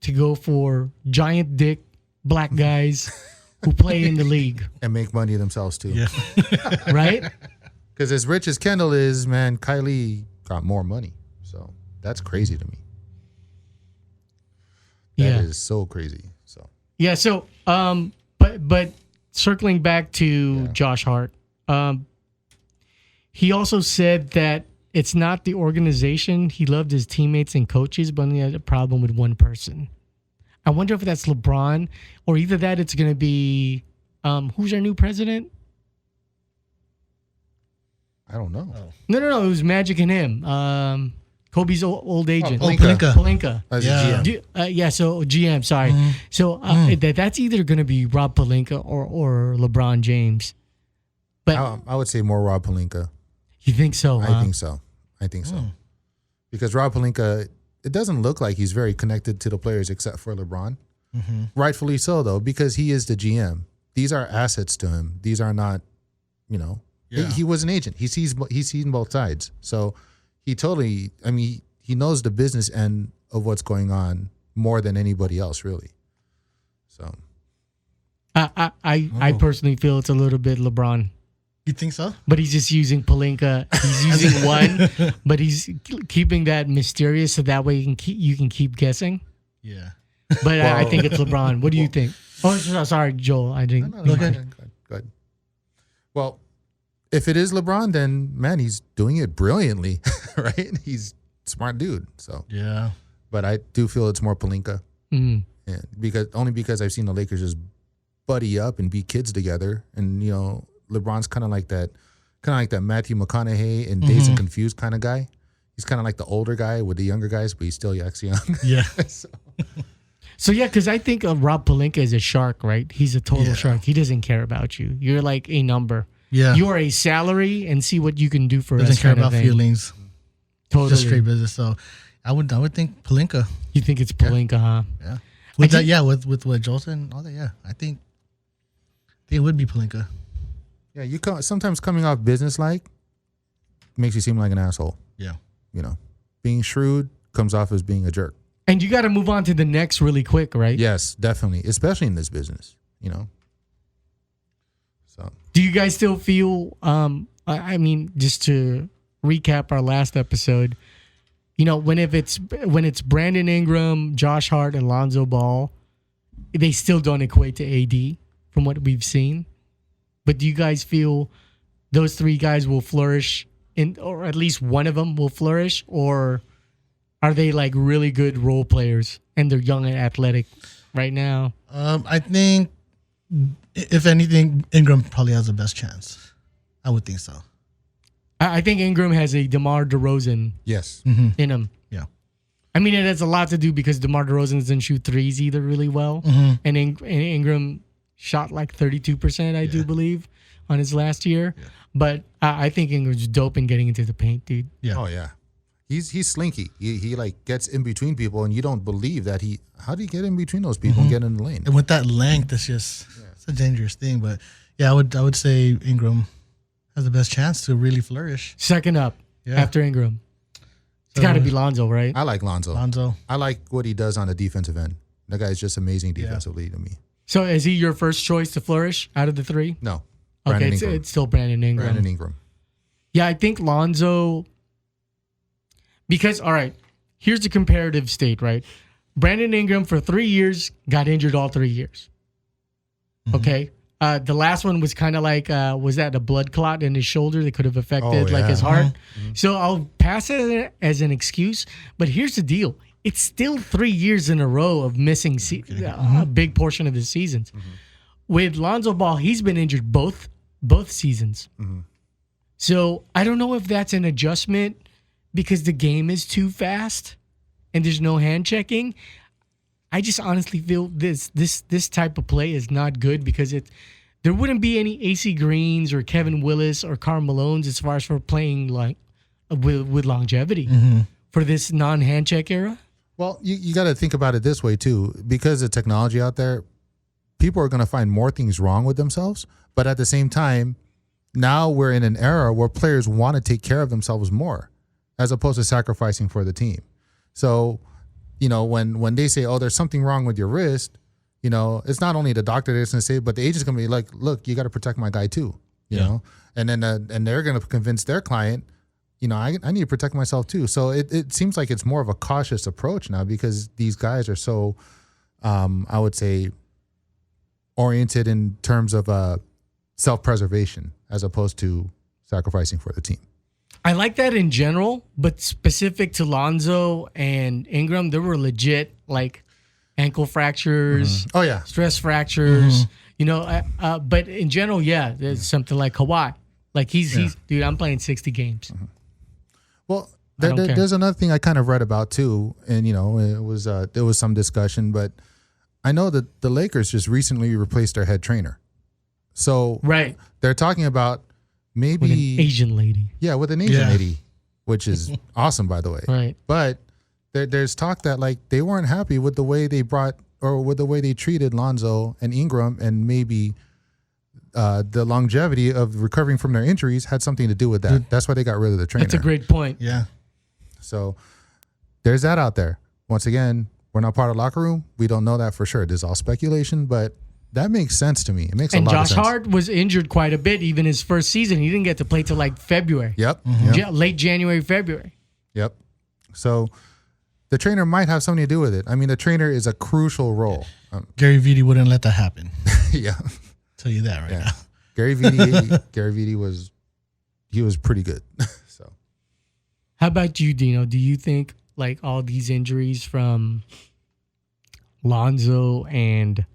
to go for giant dick black guys who play in the league, And make money themselves too. yeah. right? Because as rich as Kendall is, man, Kylie got more money. So that's crazy to me. That is so crazy. So Yeah, so but circling back to Josh Hart, he also said that it's not the organization. He loved his teammates and coaches, but he had a problem with one person. I wonder if that's LeBron, or either that it's going to be who's our new president? I don't know. No, it was Magic and him. Kobe's old agent. Pelinka. Pelinka. As Yeah. a GM. Yeah, so GM, sorry. So that's either going to be Rob Pelinka or LeBron James. But I would say more Rob Pelinka. you think so, huh? I think so. Because Rob Pelinka, it doesn't look like he's very connected to the players except for LeBron. Rightfully so, though, because he is the GM. These are assets to him. These are not, you know, he was an agent. He's seen both sides. So he totally, I mean, he knows the business end of what's going on more than anybody else, really. So I personally feel it's a little bit LeBron. You think so? But he's just using Pelinka. He's using one, but he's keeping that mysterious so that way you can keep guessing. Yeah. But I think it's LeBron. What do you think? Oh, sorry, Joel. I didn't. No, good. Well, if it is LeBron, then man, he's doing it brilliantly, right? He's a smart dude. So, Yeah. but I do feel it's more Pelinka, Mm. because I've seen the Lakers just buddy up and be kids together, and you know LeBron's kind of like that Matthew McConaughey and Dazed and Confused kind of guy. He's kind of like the older guy with the younger guys, but he still acts young. Yeah. So yeah, because I think Rob Pelinka is a shark, right? He's a total shark. He doesn't care about you. You're like a number. Yeah. You are a salary, and see what you can do for us. Doesn't care about feelings. Totally. Just straight business. So I would think Pelinka. You think it's Pelinka, huh? Yeah. With that, yeah, with what Jolson and all that, yeah. I think it would be Pelinka. Yeah, sometimes coming off business-like makes you seem like an asshole. Yeah. Being shrewd comes off as being a jerk. And you got to move on to the next really quick, right? Yes, definitely, especially in this business, So, do you guys still feel? I mean, just to recap our last episode, when it's Brandon Ingram, Josh Hart, and Lonzo Ball, they still don't equate to AD from what we've seen. But do you guys feel those three guys will flourish or at least one of them will flourish, or are they like really good role players and they're young and athletic right now? I think, if anything, Ingram probably has the best chance. I would think so. I think Ingram has a DeMar DeRozan yes. in him. Yeah. I mean, it has a lot to do because DeMar DeRozan doesn't shoot threes either really well. And Ingram shot like 32%, I do believe, on his last year. Yeah. But I think Ingram's dope in getting into the paint, dude. Yeah. Oh, yeah. He's slinky. He like gets in between people, and you don't believe that how do you get in between those people and get in the lane? And with that length, it's just it's a dangerous thing. But yeah, I would say Ingram has the best chance to really flourish. Second up after Ingram. It's got to be Lonzo, right? I like Lonzo. Lonzo. I like what he does on the defensive end. That guy's just amazing defensively to me. So is he your first choice to flourish out of the three? No. Okay, it's still Brandon Ingram. Brandon Ingram. Yeah, I think Lonzo, because, all right, here's the comparative state, right? Brandon Ingram for 3 years got injured all 3 years. Okay? The last one was kind of like, was that a blood clot in his shoulder that could have affected like his heart? So I'll pass it as an excuse, but here's the deal. It's still 3 years in a row of missing a big portion of the seasons. With Lonzo Ball, he's been injured both seasons. So I don't know if that's an adjustment because the game is too fast and there's no hand checking. I just honestly feel this type of play is not good because there wouldn't be any AC Greens or Kevin Willis or Karl Malones as far as for playing like with longevity for this non-hand check era. Well, you got to think about it this way too, because of technology out there. People are going to find more things wrong with themselves, but at the same time, now we're in an era where players want to take care of themselves more, as opposed to sacrificing for the team. So, when they say, "Oh, there's something wrong with your wrist," it's not only the doctor that's going to say it, but the agent's going to be like, "Look, you got to protect my guy too," you know, and then and they're going to convince their client, I need to protect myself too. So it seems like it's more of a cautious approach now because these guys are so, I would say, oriented in terms of self-preservation as opposed to sacrificing for the team. I like that in general, but specific to Lonzo and Ingram, there were legit like ankle fractures, stress fractures, but in general, there's something like Kawhi. Like he's dude, I'm playing 60 games. Well, there's another thing I kind of read about too, and there was some discussion, but I know that the Lakers just recently replaced their head trainer. So they're talking about maybe with an Asian lady. Yeah, with an Asian lady, which is awesome, by the way. Right. But there's talk that like they weren't happy with the way they with the way they treated Lonzo and Ingram, and maybe the longevity of recovering from their injuries had something to do with that. That's why they got rid of the trainer. That's a great point. Yeah. So there's that out there. Once again, we're not part of the locker room. We don't know that for sure. This is all speculation, but that makes sense to me. It makes a lot of sense. And Josh Hart was injured quite a bit, even his first season. He didn't get to play till like February. Yep. Late January, February. Yep. So the trainer might have something to do with it. I mean, the trainer is a crucial role. Gary Vitti wouldn't let that happen. Yeah. Tell you that now. Gary Vitti was pretty good. So, how about you, Dino? Do you think like all these injuries from Lonzo and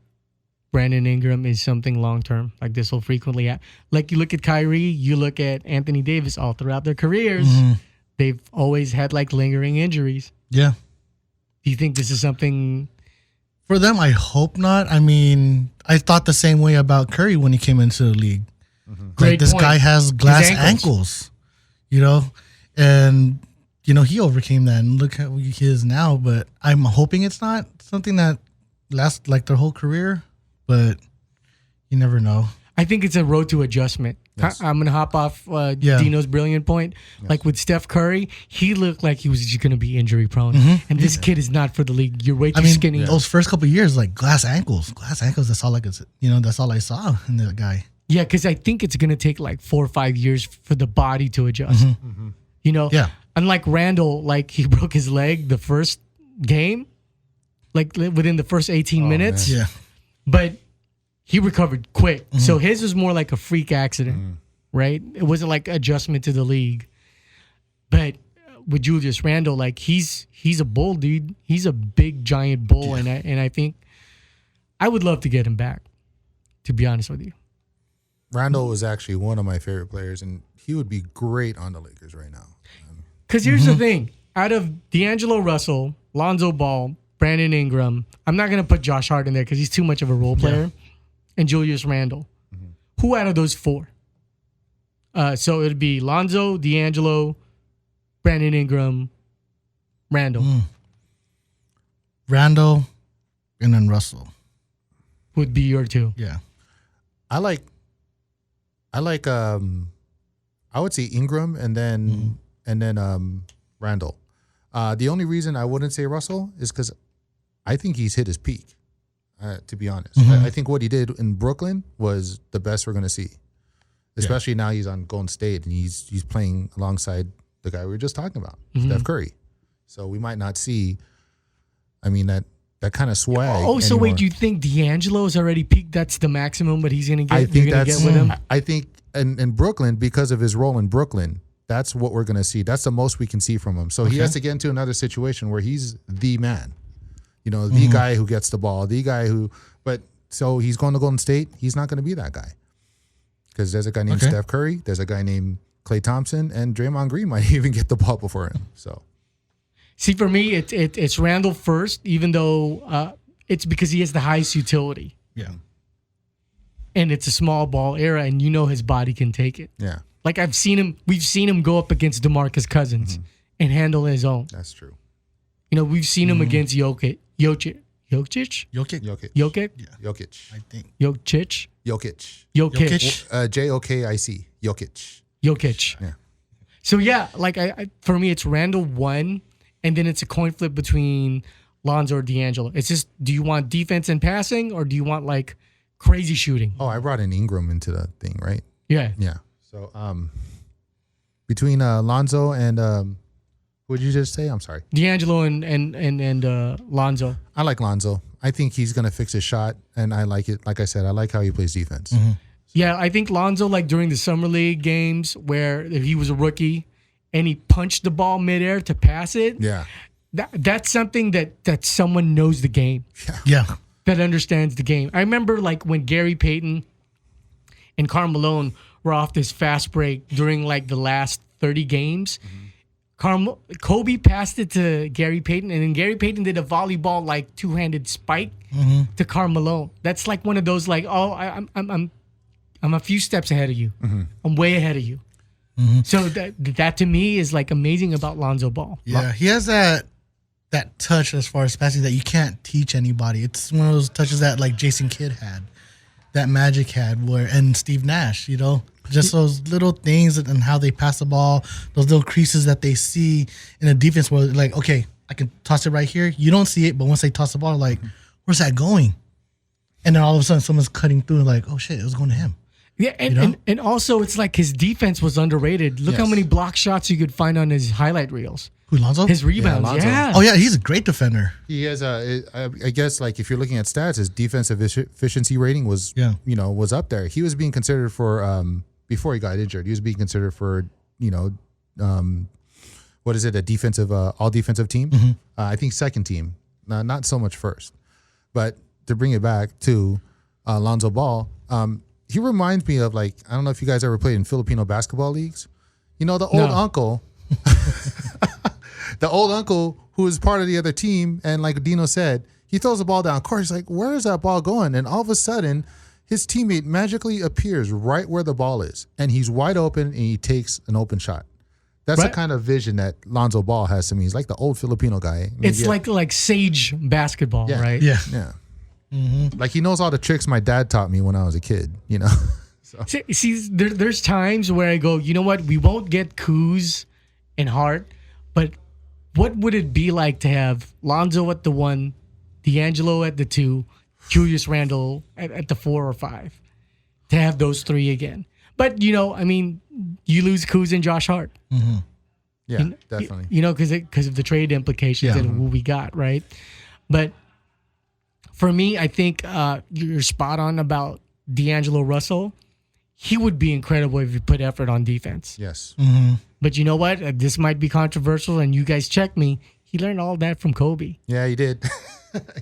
Brandon Ingram is something long term. Like this will frequently happen. Like you look at Kyrie, you look at Anthony Davis all throughout their careers. They've always had like lingering injuries. Yeah. Do you think this is something for them? I hope not. I mean, I thought the same way about Curry when he came into the league. Like this guy has glass ankles, you know, and you know he overcame that. And look how he is now. But I'm hoping it's not something that lasts like their whole career. But you never know. I think it's a road to adjustment. Yes. I'm going to hop off Dino's brilliant point. Yes. Like with Steph Curry, he looked like he was just going to be injury prone. And this kid is not for the league. You're way too skinny. Those first couple of years, like glass ankles. That's all that's all I saw in that guy. Yeah, because I think it's going to take like 4 or 5 years for the body to adjust. You know? Yeah. Unlike Randall, like he broke his leg the first game, like within the first 18 minutes. Man. Yeah. But he recovered quick. So his was more like a freak accident, right? It wasn't like adjustment to the league. But with Julius Randle, like he's a bull, dude. He's a big, giant bull. And I think I would love to get him back, to be honest with you. Randle was actually one of my favorite players, and he would be great on the Lakers right now. Because here's the thing. Out of D'Angelo Russell, Lonzo Ball, Brandon Ingram, I'm not going to put Josh Hart in there because he's too much of a role player, and Julius Randle. Who out of those four? So it would be Lonzo, D'Angelo, Brandon Ingram, Randle. Randle, and then Russell. Would be your two. Yeah. I like I would say Ingram and then Randle. The only reason I wouldn't say Russell is because I think he's hit his peak. To be honest, I think what he did in Brooklyn was the best we're going to see. Especially now he's on Golden State and he's playing alongside the guy we were just talking about, Steph Curry. So we might not see. I mean that kind of swag. Oh, so wait, do you think D'Angelo is already peaked? That's the maximum, but he's going to get. I think that's get with him. I think in Brooklyn, because of his role in Brooklyn, that's what we're going to see. That's the most we can see from him. So he has to get into another situation where he's the man. You know, the guy who gets the ball, the guy who. But so he's going to Golden State. He's not going to be that guy because there's a guy named Steph Curry. There's a guy named Klay Thompson, and Draymond Green might even get the ball before him. So. See, for me, it's Randall first, even though it's because he has the highest utility. Yeah. And it's a small ball era, and you know his body can take it. Yeah. Like we've seen him go up against DeMarcus Cousins and handle his own. That's true. You know, we've seen him against Jokic. Jokic. I think. Jokic. Jokic. Jokic. Yeah. So yeah, like for me, it's Randall 1. And then it's a coin flip between Lonzo or D'Angelo. It's just, do you want defense and passing, or do you want like crazy shooting? Oh, I brought in Ingram into the thing, right? Yeah. Yeah. So between Lonzo and what did you just say? I'm sorry. D'Angelo and Lonzo. I like Lonzo. I think he's gonna fix his shot, and I like it. Like I said, I like how he plays defense. Yeah, I think Lonzo, like during the summer league games where he was a rookie. And he punched the ball midair to pass it. Yeah. That's something that someone knows the game. Yeah. That understands the game. I remember like when Gary Payton and Karl Malone were off this fast break during like the last 30 games. Kobe passed it to Gary Payton, and then Gary Payton did a volleyball like two-handed spike to Karl Malone. That's like one of those like, oh, I'm a few steps ahead of you. I'm way ahead of you. So that to me is like amazing about Lonzo Ball. Yeah, he has that touch as far as passing that you can't teach anybody. It's one of those touches that like Jason Kidd had, that Magic had, and Steve Nash. You know, just those little things and how they pass the ball, those little creases that they see in a defense where like, okay, I can toss it right here. You don't see it, but once they toss the ball, like, where's that going? And then all of a sudden, someone's cutting through, like, oh shit, it was going to him. Yeah, and also it's like his defense was underrated. Look how many block shots you could find on his highlight reels. Who, Lonzo? His rebounds, yeah. Oh yeah, he's a great defender. He has I guess like if you're looking at stats, his defensive efficiency rating was was up there. He was being considered for before he got injured. He was being considered for what is it, a defensive all defensive team? I think second team, not so much first. But to bring it back to Lonzo Ball. He reminds me of, like, I don't know if you guys ever played in Filipino basketball leagues. You know, the old uncle, the old uncle who is part of the other team, and like Dino said, he throws the ball down court. He's like, where is that ball going? And all of a sudden, his teammate magically appears right where the ball is, and he's wide open, and he takes an open shot. That's the kind of vision that Lonzo Ball has to me. He's like the old Filipino guy. Maybe it's like sage basketball, right? Yeah. Yeah. Mm-hmm. Like, he knows all the tricks my dad taught me when I was a kid, you know? So. See, there's times where I go, you know what? We won't get Kuz and Hart, but what would it be like to have Lonzo at the 1, D'Angelo at the 2, Julius Randle at the 4 or 5? To have those 3 again. But, you know, I mean, you lose Kuz and Josh Hart. Mm-hmm. Yeah, definitely. You know, because of the trade implications and who we got, right? But for me, I think you're spot on about D'Angelo Russell. He would be incredible if you put effort on defense. Yes. Mm-hmm. But you know what? This might be controversial, and you guys check me. He learned all that from Kobe. Yeah, he did.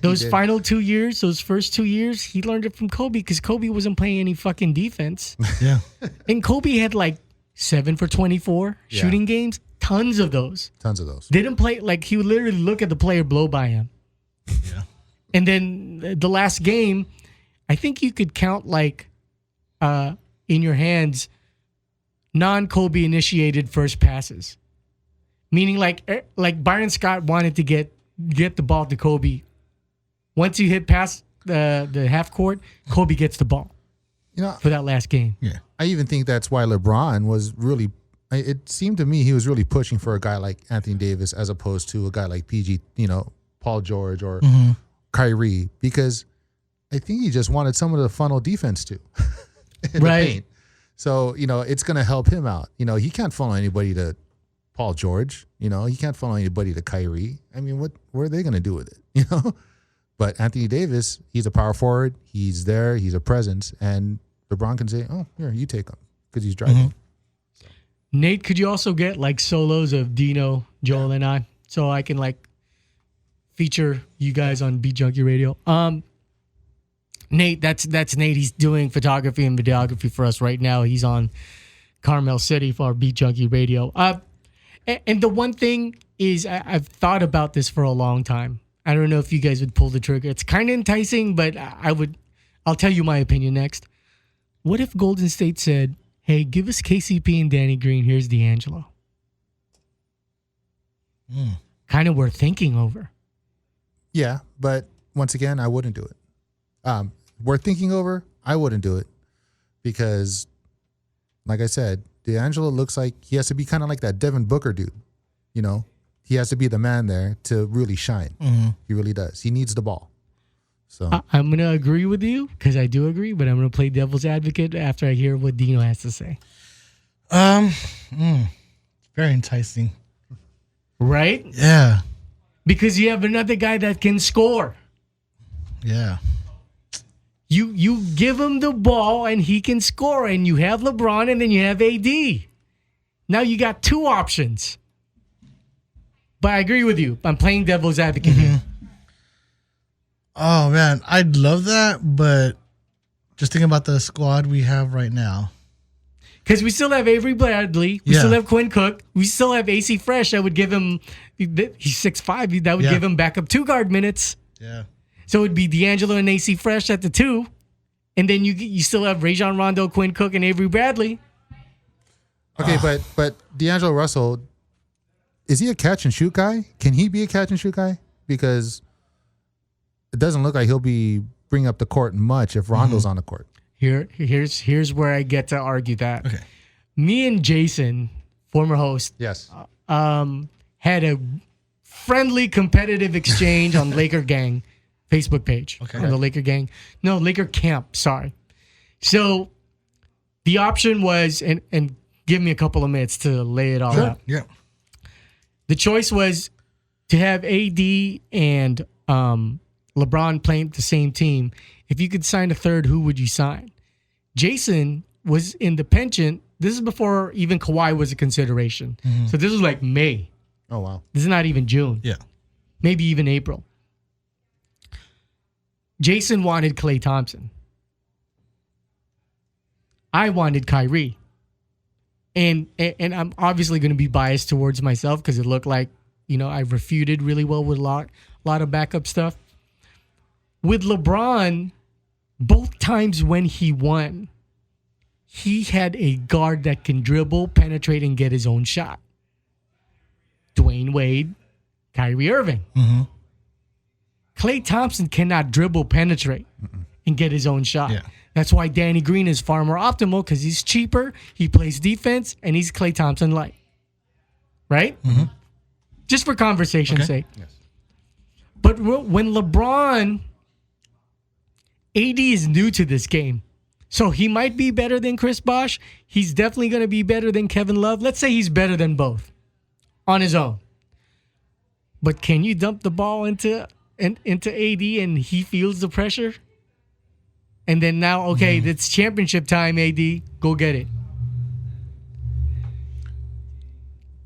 Those final 2 years, those first 2 years, he learned it from Kobe because Kobe wasn't playing any fucking defense. Yeah. And Kobe had like 7 for 24 shooting games. Tons of those. Didn't play, like, he would literally look at the player blow by him. Yeah. And then the last game, I think you could count like in your hands non-Kobe initiated first passes. Meaning like Byron Scott wanted to get the ball to Kobe. Once you hit past the half court, Kobe gets the ball. You know, for that last game. Yeah. I even think that's why LeBron was really, it seemed to me he was really pushing for a guy like Anthony Davis as opposed to a guy like PG, you know, Paul George or Kyrie, because I think he just wanted someone to funnel defense to. In the paint. So, you know, it's going to help him out. You know, he can't funnel anybody to Paul George. You know, he can't funnel anybody to Kyrie. I mean, what are they going to do with it? You know? But Anthony Davis, he's a power forward. He's there. He's a presence. And LeBron can say, oh, here, you take him because he's driving. Nate, could you also get like solos of Dino, Joel, and I so I can like feature you guys on Beat Junkie Radio? Nate, that's Nate. He's doing photography and videography for us right now. He's on Carmel City for our Beat Junkie Radio. And the one thing is, I've thought about this for a long time. I don't know if you guys would pull the trigger. It's kind of enticing, but I'll tell you my opinion next. What if Golden State said, hey, give us KCP and Danny Green. Here's D'Angelo. Kind of worth thinking over. Yeah, but once again, I wouldn't do it. Worth thinking over, I wouldn't do it because, like I said, D'Angelo looks like he has to be kind of like that Devin Booker dude. You know, he has to be the man there to really shine. He really does. He needs the ball. So I'm going to agree with you because I do agree, but I'm going to play devil's advocate after I hear what Dino has to say. Very enticing. Right? Yeah. Because you have another guy that can score. Yeah. You give him the ball and he can score, and you have LeBron and then you have AD. Now you got 2 options. But I agree with you. I'm playing devil's advocate here. Oh, man. I'd love that, but just thinking about the squad we have right now. Because we still have Avery Bradley. We still have Quinn Cook. We still have AC Fresh. That would give him, he's 6'5". That would give him backup 2 guard minutes. Yeah. So it would be D'Angelo and AC Fresh at the 2. And then you still have Rajon Rondo, Quinn Cook, and Avery Bradley. Okay, but D'Angelo Russell, is he a catch and shoot guy? Can he be a catch and shoot guy? Because it doesn't look like he'll be bringing up the court much if Rondo's on the court. Here's where I get to argue that. Okay. Me and Jason, former host, Yes. had a friendly competitive exchange on Laker Gang Facebook page. Okay. On the Laker Gang. No, Laker Camp, sorry. So the option was, and give me a couple of minutes to lay it all out. Yeah. The choice was to have AD and LeBron playing the same team. If you could sign a third, who would you sign? Jason was in the penchant. This is before even Kawhi was a consideration. So this was like May. Oh, wow. This is not even June. Yeah. Maybe even April. Jason wanted Klay Thompson. I wanted Kyrie. And I'm obviously going to be biased towards myself because it looked like, I refuted really well with a lot of backup stuff. With LeBron, both times when he won, he had a guard that can dribble, penetrate, and get his own shot. Dwayne Wade, Kyrie Irving. Mm-hmm. Klay Thompson cannot dribble, penetrate, and get his own shot. Yeah. That's why Danny Green is far more optimal because he's cheaper, he plays defense, and he's Klay Thompson light. Right? Mm-hmm. Just for conversation's sake. Yes. But when LeBron, AD is new to this game. So he might be better than Chris Bosh. He's definitely going to be better than Kevin Love. Let's say he's better than both on his own. But can you dump the ball into AD and he feels the pressure? And then now, okay, it's championship time, AD. Go get it.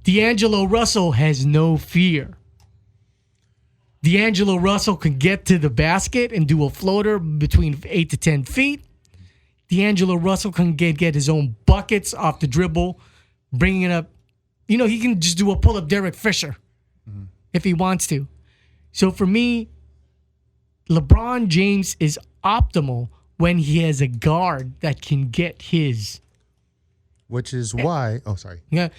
D'Angelo Russell has no fear. D'Angelo Russell can get to the basket and do a floater between 8 to 10 feet. D'Angelo Russell can get his own buckets off the dribble, bringing it up. He can just do a pull-up Derek Fisher if he wants to. So for me, LeBron James is optimal when he has a guard that can get his. Which is why... Oh, sorry. Yeah.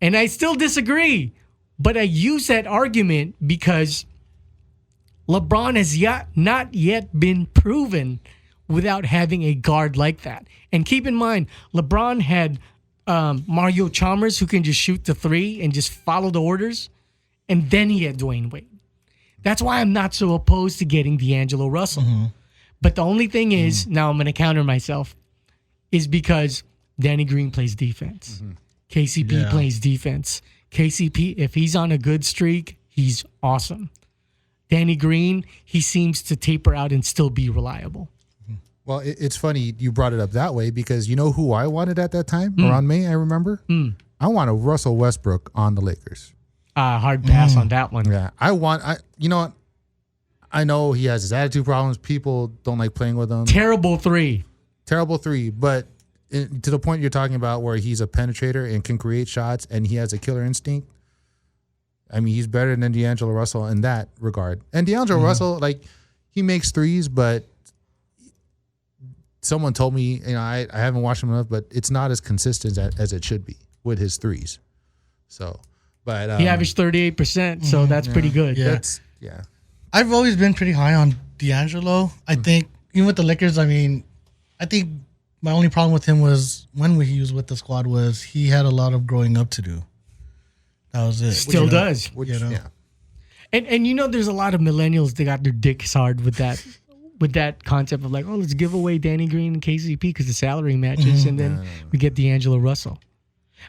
And I still disagree, but I use that argument because LeBron has not yet been proven without having a guard like that. And keep in mind, LeBron had Mario Chalmers who can just shoot the three and just follow the orders. And then he had Dwayne Wade. That's why I'm not so opposed to getting D'Angelo Russell. Mm-hmm. But the only thing is, now I'm going to counter myself, is because Danny Green plays defense. Mm-hmm. KCP plays defense. KCP, if he's on a good streak, he's awesome. Danny Green, he seems to taper out and still be reliable. Well, it's funny you brought it up that way because you know who I wanted at that time? Around May, I remember? I wanted Russell Westbrook on the Lakers. Hard pass on that one. Yeah, you know what? I know he has his attitude problems. People don't like playing with him. Terrible three. But to the point you're talking about where he's a penetrator and can create shots and he has a killer instinct, I mean, he's better than D'Angelo Russell in that regard. And D'Angelo Russell, he makes threes, but someone told me, I haven't watched him enough, but it's not as consistent as it should be with his threes. So, but he averaged 38%, so that's pretty good. Yeah. I've always been pretty high on D'Angelo. I think even with the Lakers, I think my only problem with him was when he was with the squad was he had a lot of growing up to do. That was it. Still does. Yeah. And there's a lot of millennials that got their dicks hard with that concept of let's give away Danny Green and KCP because the salary matches, and then we get D'Angelo Russell.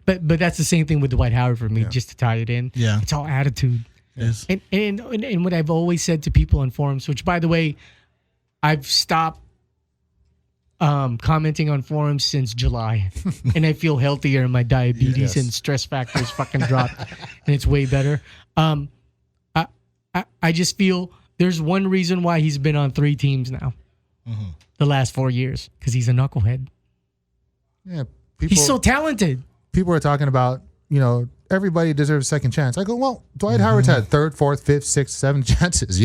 But that's the same thing with Dwight Howard for me, just to tie it in. Yeah. It's all attitude. Yes. And what I've always said to people on forums, which by the way, I've stopped commenting on forums since July, and I feel healthier and my diabetes and stress factors fucking dropped, and it's way better. I just feel there's one reason why he's been on 3 teams now, the last 4 years, because he's a knucklehead. Yeah, he's so talented. People are talking about, everybody deserves a second chance. I go, well, Dwight Howard's had 3rd, 4th, 5th, 6th, 7th chances,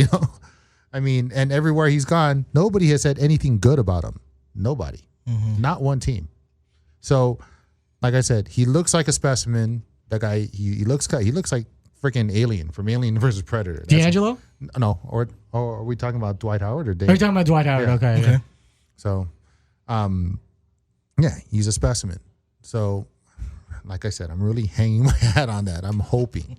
I mean, and everywhere he's gone, nobody has said anything good about him. Nobody. Not one team. So, like I said, he looks like a specimen. That guy, he looks like freaking Alien from Alien versus Predator. D'Angelo? No, or are we talking about Dwight Howard or Dave? Are you talking about Dwight Howard? Yeah. Okay. So, he's a specimen. So, like I said, I'm really hanging my hat on that. I'm hoping.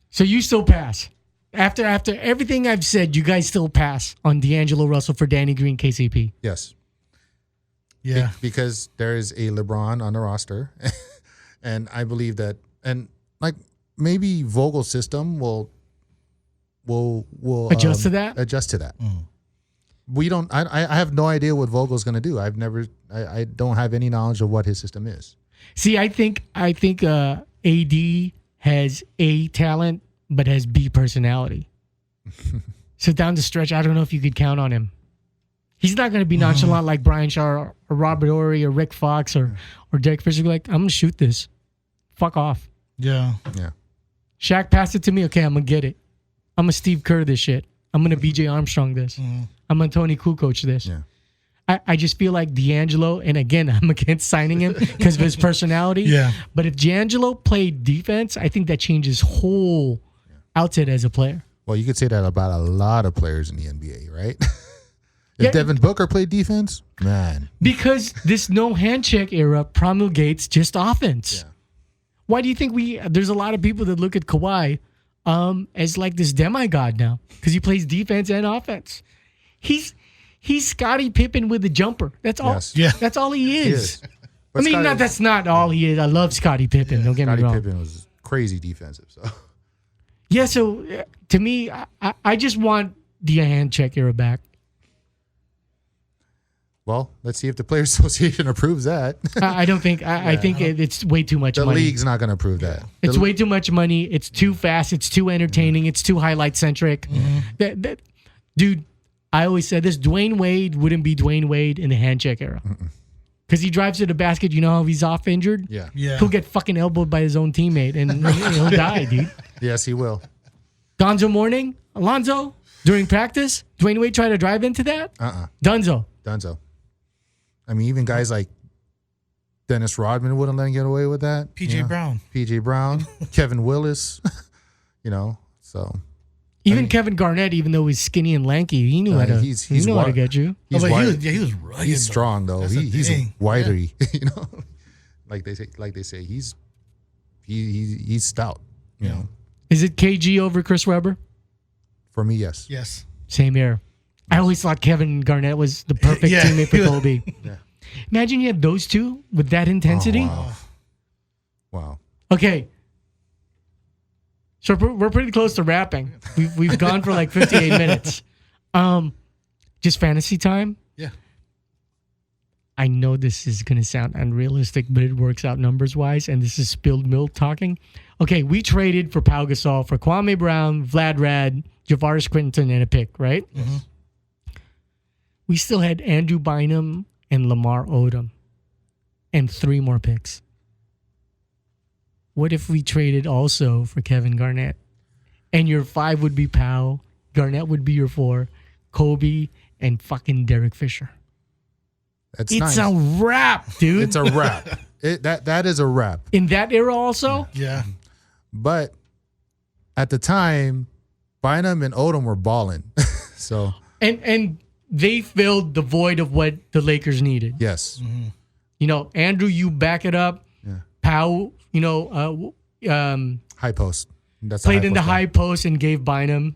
So you still pass? After everything I've said, you guys still pass on D'Angelo Russell for Danny Green, KCP? Yes. Yeah. Because there is a LeBron on the roster. And I believe that, and maybe Vogel's system will adjust to that. We don't. I have no idea what Vogel's going to do. I don't have any knowledge of what his system is. See, I think AD has A talent but has B personality. So down the stretch, I don't know if you could count on him. He's not going to be nonchalant like Brian Shaw or Robert Horry or Rick Fox or Derek Fisher. Like, I'm going to shoot this. Fuck off. Yeah. Yeah. Shaq passed it to me. Okay, I'm going to get it. I'm going to Steve Kerr this shit. I'm going to BJ Armstrong this. I'm going to Tony Kukoc this. Yeah. I just feel like D'Angelo, and again, I'm against signing him because of his personality. Yeah. But if D'Angelo played defense, I think that changes whole outset as a player. Well, you could say that about a lot of players in the NBA, right? If Devin Booker played defense, man. Because this no hand check era promulgates just offense. Yeah. Why do you think there's a lot of people that look at Kawhi as like this demigod now? Because he plays defense and offense. He's Scottie Pippen with a jumper. That's all. Yes. Yeah. That's all he is. He is. But I mean, Scottie- that's not all he is. I love Scottie Pippen. Don't get me Scottie wrong. Pippen was crazy defensive. So Yeah. So to me, I just want the hand check era back. well, let's see if the Players Association approves that. I don't think. I think it's way too much The money. league's not going to approve that. It's way too much money. It's too fast. It's too entertaining. It's too highlight centric. Dude, I always said this: Dwayne Wade wouldn't be Dwayne Wade in the hand check era because he drives to the basket. You know how he's off injured? Yeah. Yeah. He'll get fucking elbowed by his own teammate and he'll die, dude. Yes, he will. Gonzo Morning, Alonzo during practice. Dwayne Wade tried to drive into that. Dunzo. Dunzo. I mean, even guys like Dennis Rodman wouldn't let him get away with that. PJ Brown. PJ Brown, Kevin Willis, so. Even Kevin Garnett, even though he's skinny and lanky, he knew how to. he's he knew how to wi- get you. He's But wide. he was rugged. He's strong though. That's the He's thing. wiry. Like they say, he's stout. You know, Is it KG over Chris Webber? for me, yes. Yes. Same here. I always thought Kevin Garnett was the perfect Yeah. teammate for Kobe. Yeah. Imagine you had those two with that intensity. Oh, wow. Okay. So we're pretty close to wrapping. We've gone for like 58 minutes. Just fantasy time. Yeah. I know this is going to sound unrealistic, but it works out numbers wise. And this is spilled milk talking. Okay, we traded for Pau Gasol for Kwame Brown, Vlad Rad, Javaris Quinton, and a pick, right? Mm-hmm. We still had Andrew Bynum and Lamar Odom and 3 more picks. What if we traded also for Kevin Garnett? And your 5 would be Pau, Garnett would be your 4, Kobe, and fucking Derek Fisher. That's It's nice. a wrap, dude. It's a wrap. That is a wrap. In that era also? Yeah. But at the time, Bynum and Odom were balling. So And they filled the void of what the Lakers needed. yes, You know, Andrew, you back it up. Yeah. Pau, high post. That's played in the post high game. post and gave Bynum.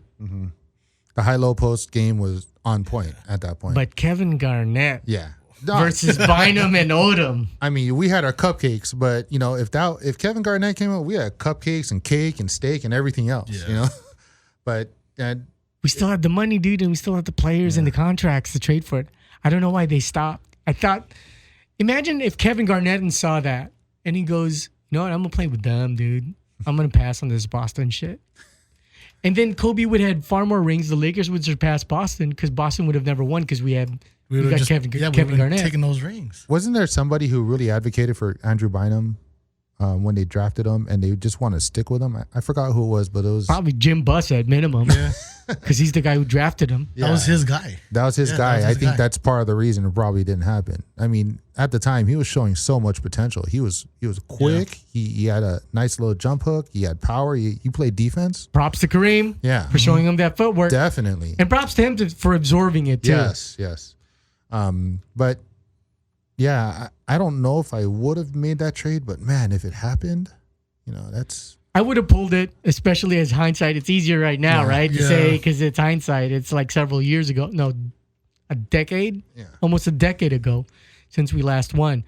The high-low post game was on point at that point. But Kevin Garnett yeah. versus Bynum and Odom. I mean, we had our cupcakes, but if Kevin Garnett came out, we had cupcakes and cake and steak and everything else. Yeah. But We still had the money, dude, and we still had the players and the contracts to trade for it. I don't know why they stopped. I thought, imagine if Kevin Garnett saw that and he goes, you know what, I'm going to play with them, dude. I'm going to pass on this Boston shit. And then Kobe would have had far more rings. The Lakers would surpass Boston because Boston would have never won because we got Kevin Garnett. Taking those rings. wasn't there somebody who really advocated for Andrew Bynum when they drafted him, and they just want to stick with him? I forgot who it was, but it was Probably Jim Buss at minimum because he's the guy who drafted him. That was his guy. That was his Yeah, guy. that was I his think guy. that's part of the reason it probably didn't happen. I mean, at the time, he was showing so much potential. He was quick. He had a nice little jump hook. He had power. He played defense. Props to Kareem for showing him that footwork. Definitely. And props to him for absorbing it too. Yes. But yeah, I don't know if I would have made that trade, but man, if it happened, that's I would have pulled it, especially as hindsight. It's easier right now, right? To say because it's hindsight. It's like several years ago. No, a decade? Yeah. Almost a decade ago since we last won.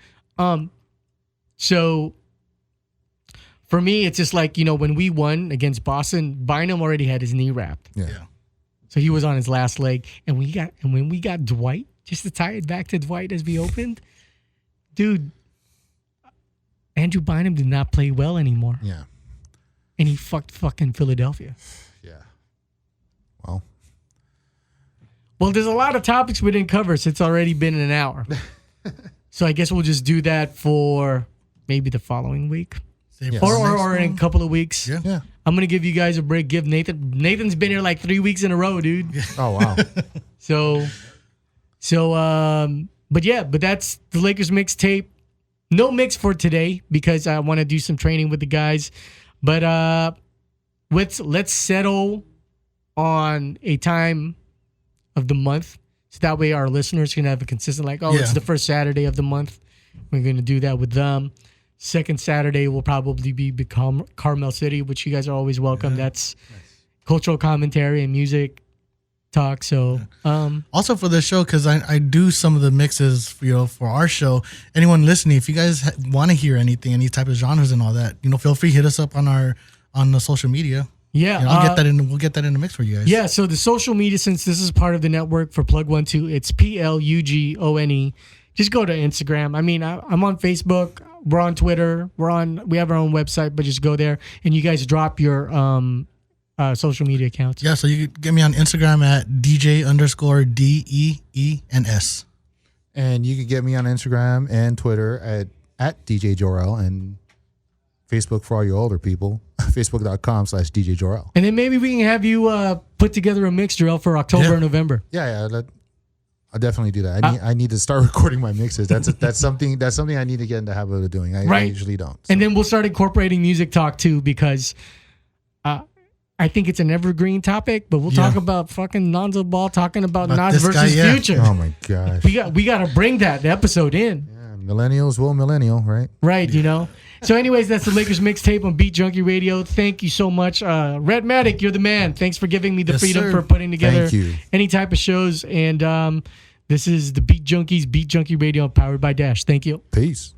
So for me, it's just like, when we won against Boston, Bynum already had his knee wrapped. yeah. So he was on his last leg. And when we got Dwight, just to tie it back to Dwight as we opened, dude, Andrew Bynum did not play well anymore. Yeah. And he fucked fucking Philadelphia. Yeah. Well, Well, there's a lot of topics we didn't cover since it's already been an hour. So I guess we'll just do that for maybe the following week. Yes. Or in a couple of weeks. Yeah. I'm going to give you guys a break. Give Nathan's been here like 3 weeks in a row, dude. Oh, wow. But that's the Lakers mixtape. No mix for today because I want to do some training with the guys. But let's settle on a time of the month. So that way our listeners can have a consistent, it's the first Saturday of the month. We're going to do that with them. Second Saturday will probably be Carmel City, which you guys are always welcome. That's cultural commentary and music talk. So also for the show, because I do some of the mixes for our show. Anyone listening, if you guys want to hear anything, any type of genres and all that, feel free to hit us up on the social media. Yeah, we'll get that in the mix for you guys. Yeah, so the social media, since this is part of the network for Plug 12, it's PLUGONE. Just go to Instagram. I mean, I'm on Facebook. We're on Twitter. We have our own website, but just go there and you guys drop your social media accounts. Yeah, so you can get me on Instagram at DJ_DEENS. And you can get me on Instagram and Twitter at DJ Jorel, and Facebook for all you older people, facebook.com/DJ Jorel. And then maybe we can have you put together a mix, Jorel, for October and November. Yeah, I'll definitely do that. I need to start recording my mixes. That's something I need to get into the habit of doing. I usually don't. So. And then we'll start incorporating music talk too, because I think it's an evergreen topic. But we'll talk about fucking Lonzo Ball talking about Nas versus Future. Oh my gosh, we got to bring that episode in. Yeah, millennials will millennial, right? Right, So anyways, that's the Lakers mixtape on Beat Junkie Radio. Thank you so much. Red Matic, you're the man. Thanks for giving me the freedom for putting together any type of shows. And this is the Beat Junkies, Beat Junkie Radio, powered by Dash. Thank you. Peace.